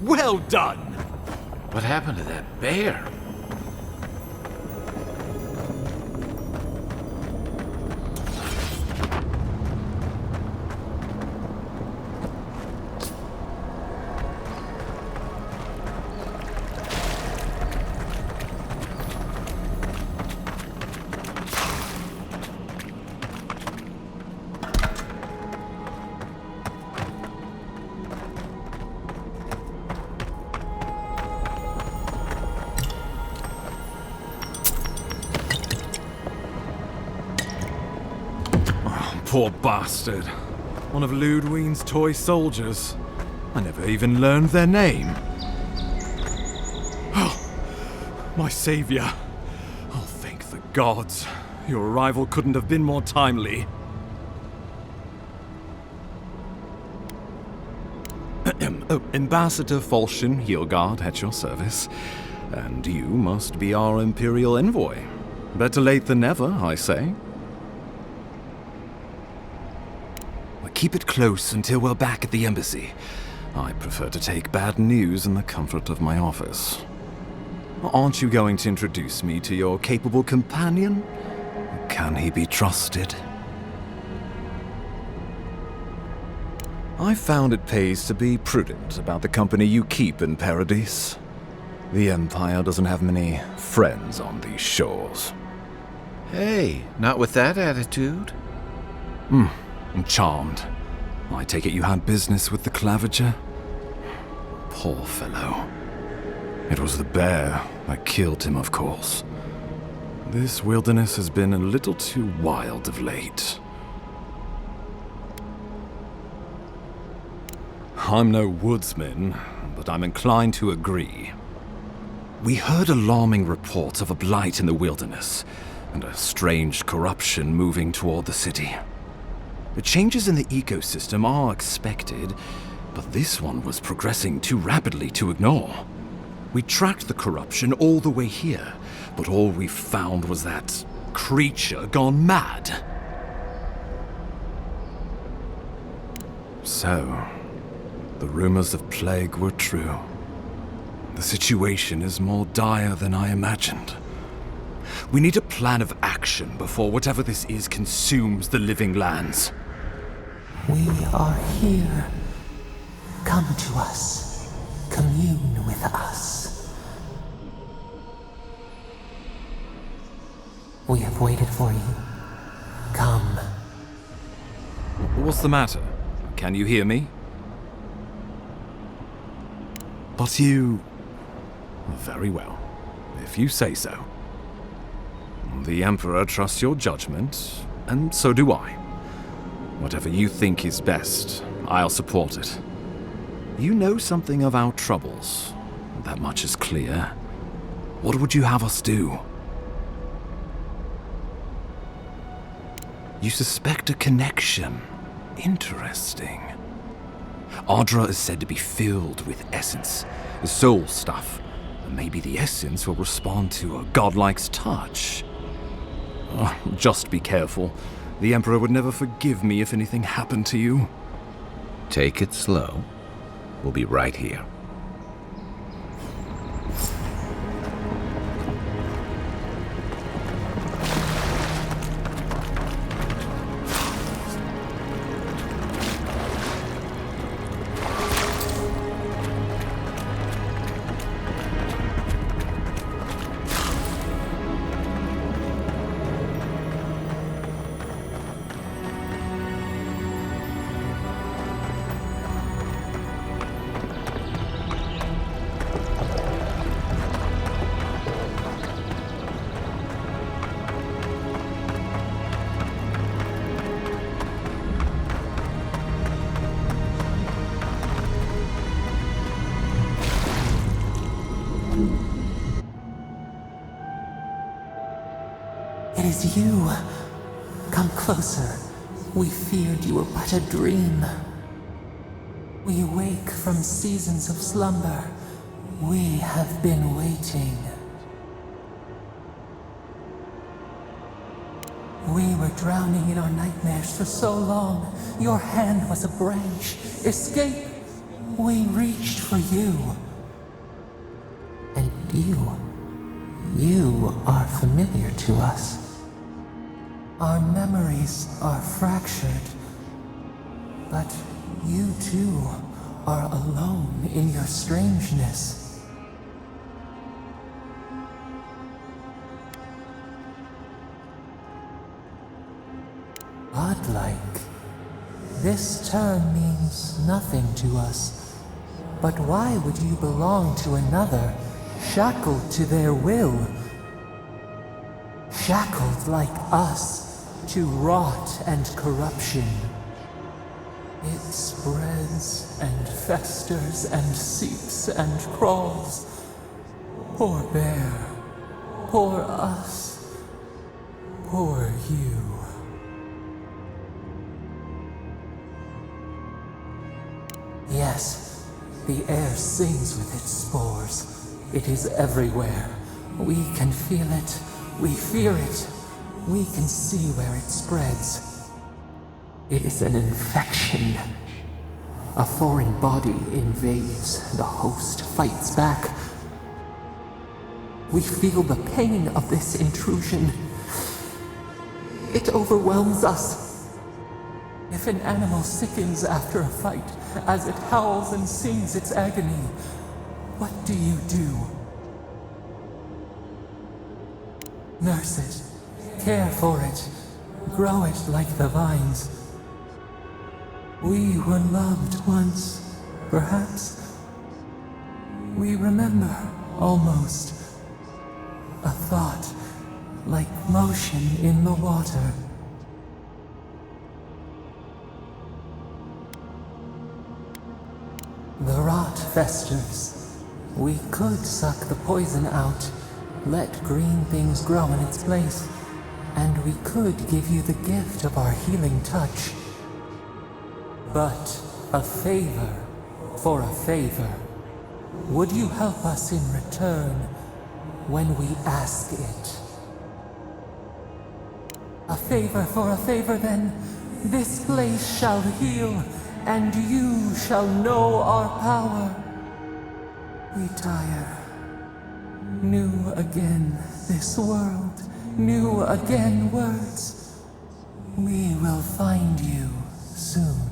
Well done! What happened to that bear? Poor bastard. One of Ludwine's toy soldiers. I never even learned their name. Oh, my savior. Oh, thank the gods. Your arrival couldn't have been more timely. Ambassador Falchion Heelguard at your service. And you must be our Imperial envoy. Better late than never, I say. Keep it close until we're back at the embassy. I prefer to take bad news in the comfort of my office. Aren't you going to introduce me to your capable companion? Can he be trusted? I found it pays to be prudent about the company you keep in Paradise. The Empire doesn't have many friends on these shores. Hey, not with that attitude. I'm charmed. I take it you had business with the Claviger? Poor fellow. It was the bear that killed him, of course. This wilderness has been a little too wild of late. I'm no woodsman, but I'm inclined to agree. We heard alarming reports of a blight in the wilderness, and a strange corruption moving toward the city. The changes in the ecosystem are expected, but this one was progressing too rapidly to ignore. We tracked the corruption all the way here, but all we found was that creature gone mad. So, the rumors of plague were true. The situation is more dire than I imagined. We need a plan of action before whatever this is consumes the living lands. We are here. Come to us. Commune with us. We have waited for you. Come. What's the matter? Can you hear me? But you... Very well, if you say so. The Emperor trusts your judgment, and so do I. Whatever you think is best, I'll support it. You know something of our troubles. That much is clear. What would you have us do? You suspect a connection. Interesting. Ardra is said to be filled with essence, soul stuff. Maybe the essence will respond to a godlike's touch. Oh, just be careful. The Emperor would never forgive me if anything happened to you. Take it slow. We'll be right here. It is you. Come closer. We feared you were but a dream. We wake from seasons of slumber. We have been waiting. We were drowning in our nightmares for so long. Your hand was a branch. Escape We reached for you. And you are familiar to us. Our memories are fractured, but you too are alone in your strangeness. Godlike. This term means nothing to us. But why would you belong to another, shackled to their will? Shackled like us to rot and corruption. It spreads and festers and seeps and crawls. Poor bear. Poor us. Poor you. Yes, the air sings with its spores. It is everywhere. We can feel it. We fear it. We can see where it spreads. It is an infection. A foreign body invades. The host fights back. We feel the pain of this intrusion. It overwhelms us. If an animal sickens after a fight, as it howls and sings its agony, what do you do? Nurse it, care for it, grow it like the vines. We were loved once, perhaps. We remember, almost. A thought, like motion in the water. The rot festers. We could suck the poison out, let green things grow in its place, and we could give you the gift of our healing touch. But a favor for a favor. Would you help us in return when we ask it? A favor for a favor, then. This place shall heal, and you shall know our power. Retire. New again this world, new again words. We will find you soon.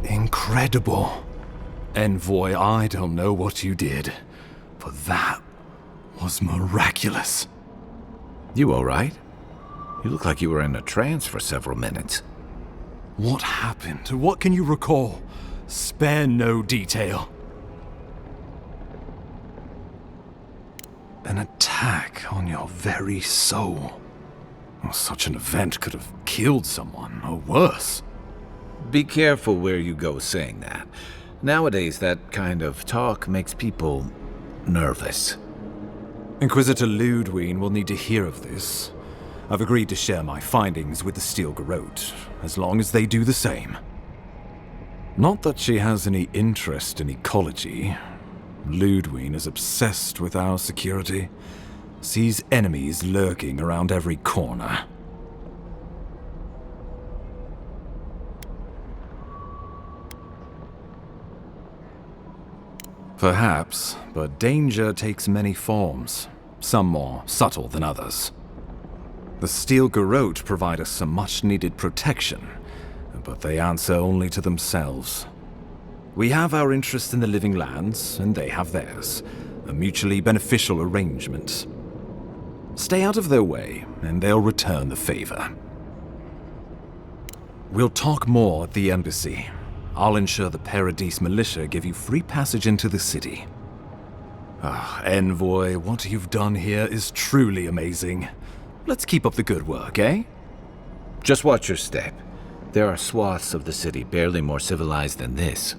Incredible. Envoy, I don't know what you did, but that was miraculous. You all right? You look like you were in a trance for several minutes. What happened? What can you recall? Spare no detail. An attack on your very soul. Well, such an event could have killed someone, or worse. Be careful where you go saying that. Nowadays, that kind of talk makes people nervous. Inquisitor Ludwig will need to hear of this. I've agreed to share my findings with the Steel Garrote, as long as they do the same. Not that she has any interest in ecology. Ludwig is obsessed with our security, sees enemies lurking around every corner. Perhaps, but danger takes many forms, some more subtle than others. The Steel Garrote provide us some much-needed protection, but they answer only to themselves. We have our interest in the living lands, and they have theirs, a mutually beneficial arrangement. Stay out of their way, and they'll return the favor. We'll talk more at the embassy. I'll ensure the Paradise militia give you free passage into the city. Envoy, what you've done here is truly amazing. Let's keep up the good work, eh? Just watch your step. There are swaths of the city barely more civilized than this.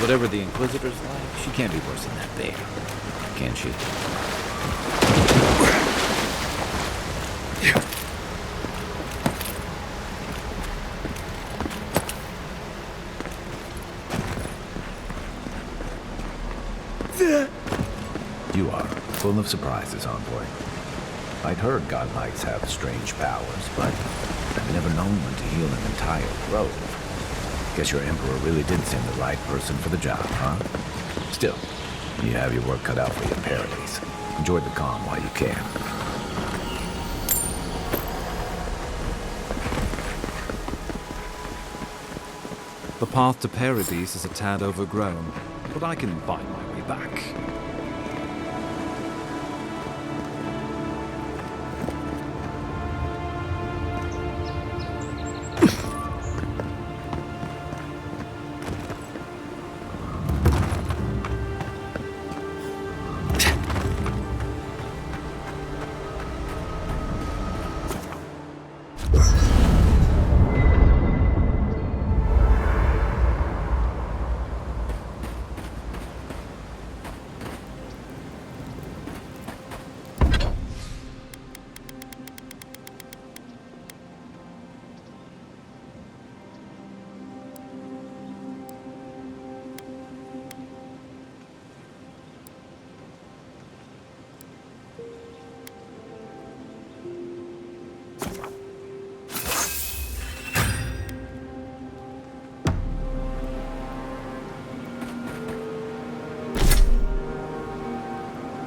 Whatever the Inquisitor's like, she can't be worse than that bear, can she? You are full of surprises, Envoy. I'd heard godlikes have strange powers, but I've never known one to heal an entire grove. Guess your Emperor really did send the right person for the job, huh? Still, you have your work cut out for you, Paradise. Enjoy the calm while you can. The path to Paradise is a tad overgrown, but I can find my way back.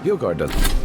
Hilgard doesn't...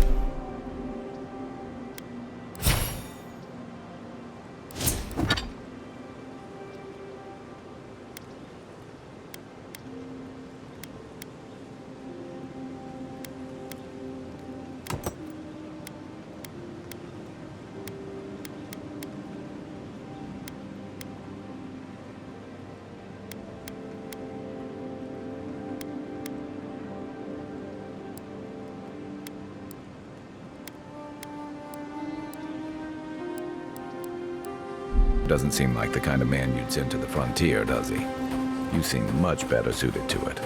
Doesn't seem like the kind of man you'd send to the frontier, does he? You seem much better suited to it.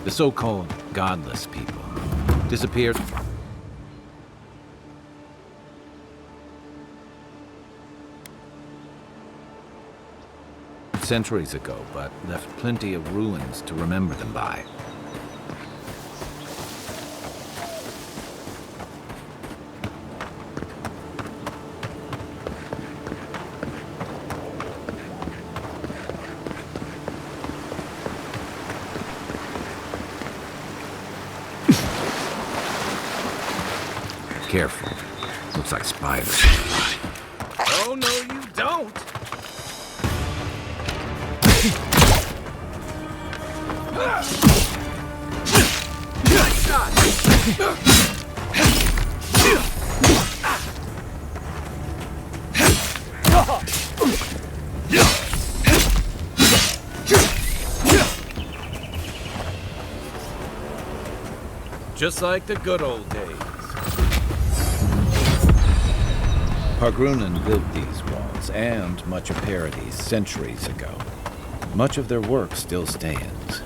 The so-called godless people disappeared centuries ago, but left plenty of ruins to remember them by. Careful. Looks like spiders. Oh, no, you don't! Nice shot! Just like the good old days. Pargrunen built these walls and much of Paradise centuries ago. Much of their work still stands.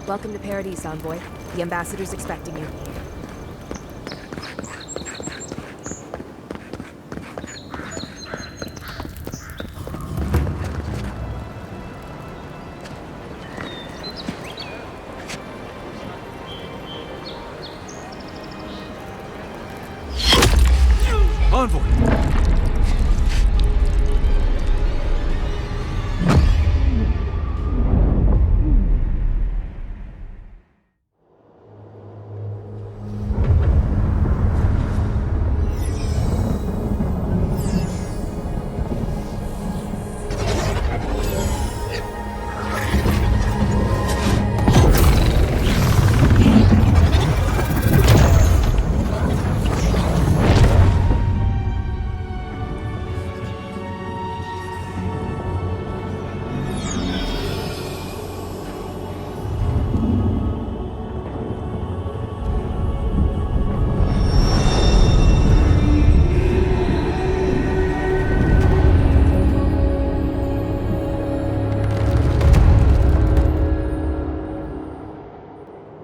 Welcome to Paradise, Envoy. The ambassador's expecting you. Envoy!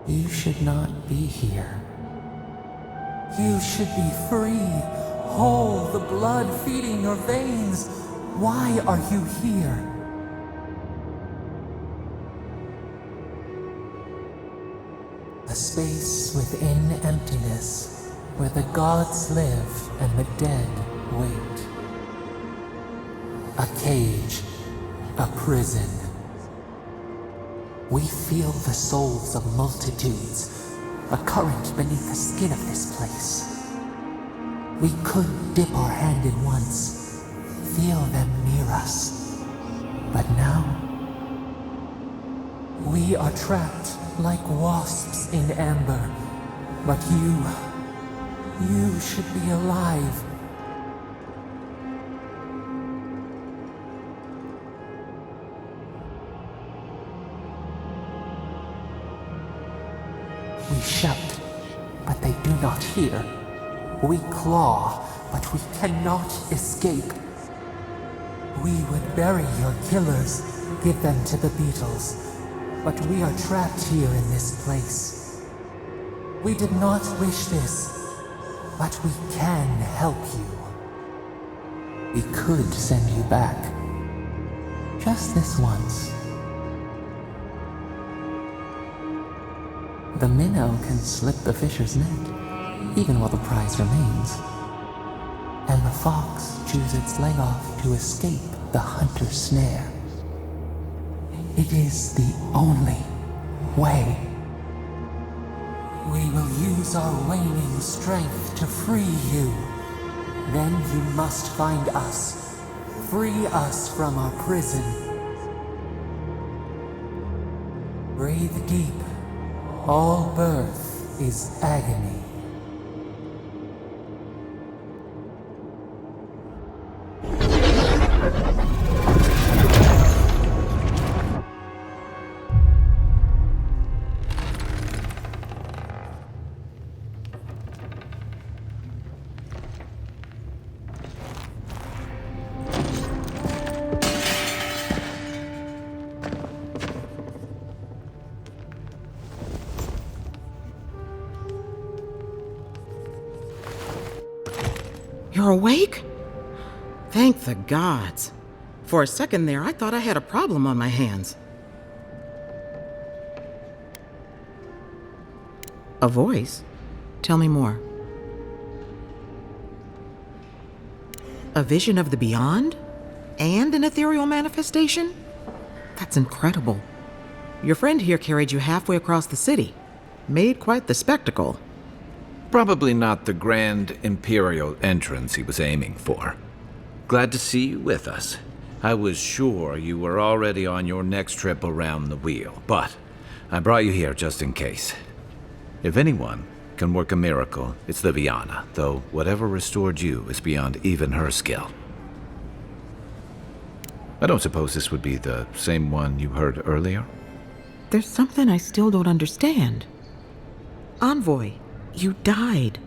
You should not be here. You should be free, whole, the blood feeding your veins. Why are you here? A space within emptiness, where the gods live and the dead wait. A cage, a prison. We feel the souls of multitudes, a current beneath the skin of this place. We could dip our hand in once, feel them near us. But now, we are trapped like wasps in amber. But you should be alive. We shout, but they do not hear. We claw, but we cannot escape. We would bury your killers, give them to the beetles, but we are trapped here in this place. We did not wish this, but we can help you. We could send you back. Just this once. The minnow can slip the fisher's net, even while the prize remains. And the fox chews its leg off to escape the hunter's snare. It is the only way. We will use our waning strength to free you. Then you must find us. Free us from our prison. Breathe deep. All birth is agony. You're awake? Thank the gods. For a second there, I thought I had a problem on my hands. A voice? Tell me more. A vision of the beyond? And an ethereal manifestation? That's incredible. Your friend here carried you halfway across the city. Made quite the spectacle. Probably not the grand imperial entrance he was aiming for. Glad to see you with us. I was sure you were already on your next trip around the wheel, but I brought you here just in case. If anyone can work a miracle, it's Liviana, though whatever restored you is beyond even her skill. I don't suppose this would be the same one you heard earlier? There's something I still don't understand. Envoy, you died.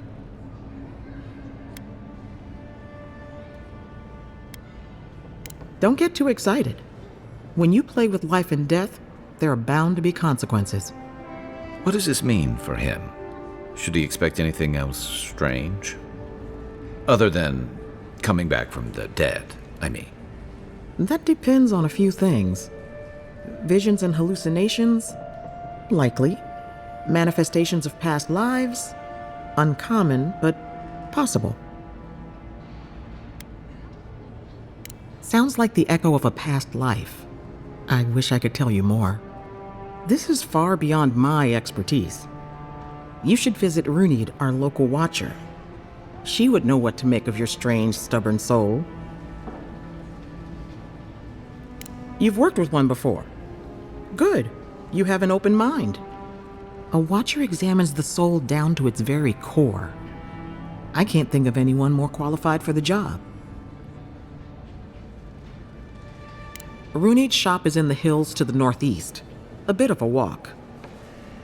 Don't get too excited. When you play with life and death, there are bound to be consequences. What does this mean for him? Should he expect anything else strange? Other than coming back from the dead, I mean. That depends on a few things. Visions and hallucinations? Likely. Manifestations of past lives? Uncommon, but possible. Sounds like the echo of a past life. I wish I could tell you more. This is far beyond my expertise. You should visit Runid, our local watcher. She would know what to make of your strange, stubborn soul. You've worked with one before. Good. You have an open mind. A watcher examines the soul down to its very core. I can't think of anyone more qualified for the job. Runid's shop is in the hills to the northeast. A bit of a walk.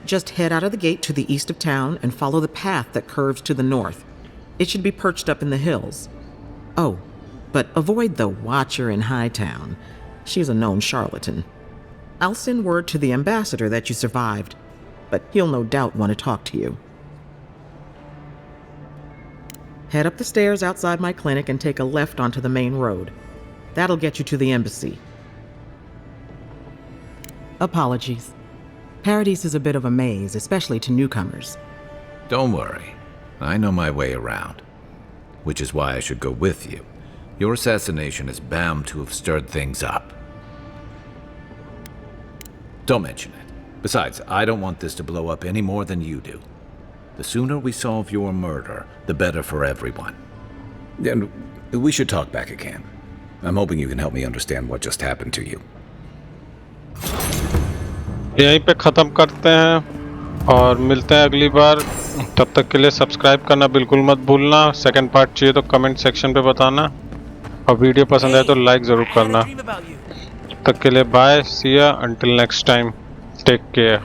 Just head out of the gate to the east of town and follow the path that curves to the north. It should be perched up in the hills. Oh, but avoid the watcher in Hightown. She's a known charlatan. I'll send word to the ambassador that you survived, but he'll no doubt want to talk to you. Head up the stairs outside my clinic and take a left onto the main road. That'll get you to the embassy. Apologies. Paradise is a bit of a maze, especially to newcomers. Don't worry. I know my way around. Which is why I should go with you. Your assassination is bound to have stirred things up. Don't mention it. Besides, I don't want this to blow up any more than you do. The sooner we solve your murder, the better for everyone. And we should talk back again. I'm hoping you can help me understand what just happened to you. यहीं पे ख़त्म करते हैं और मिलते हैं अगली बार। तब तक के लिए सब्सक्राइब करना बिल्कुल मत भूलना। सेकंड पार्ट चाहिए तो कमेंट सेक्शन पे बताना और वीडियो पसंद आए तो लाइक ज़रूर करना। तब तक के लिए bye, see ya, until next time, take care.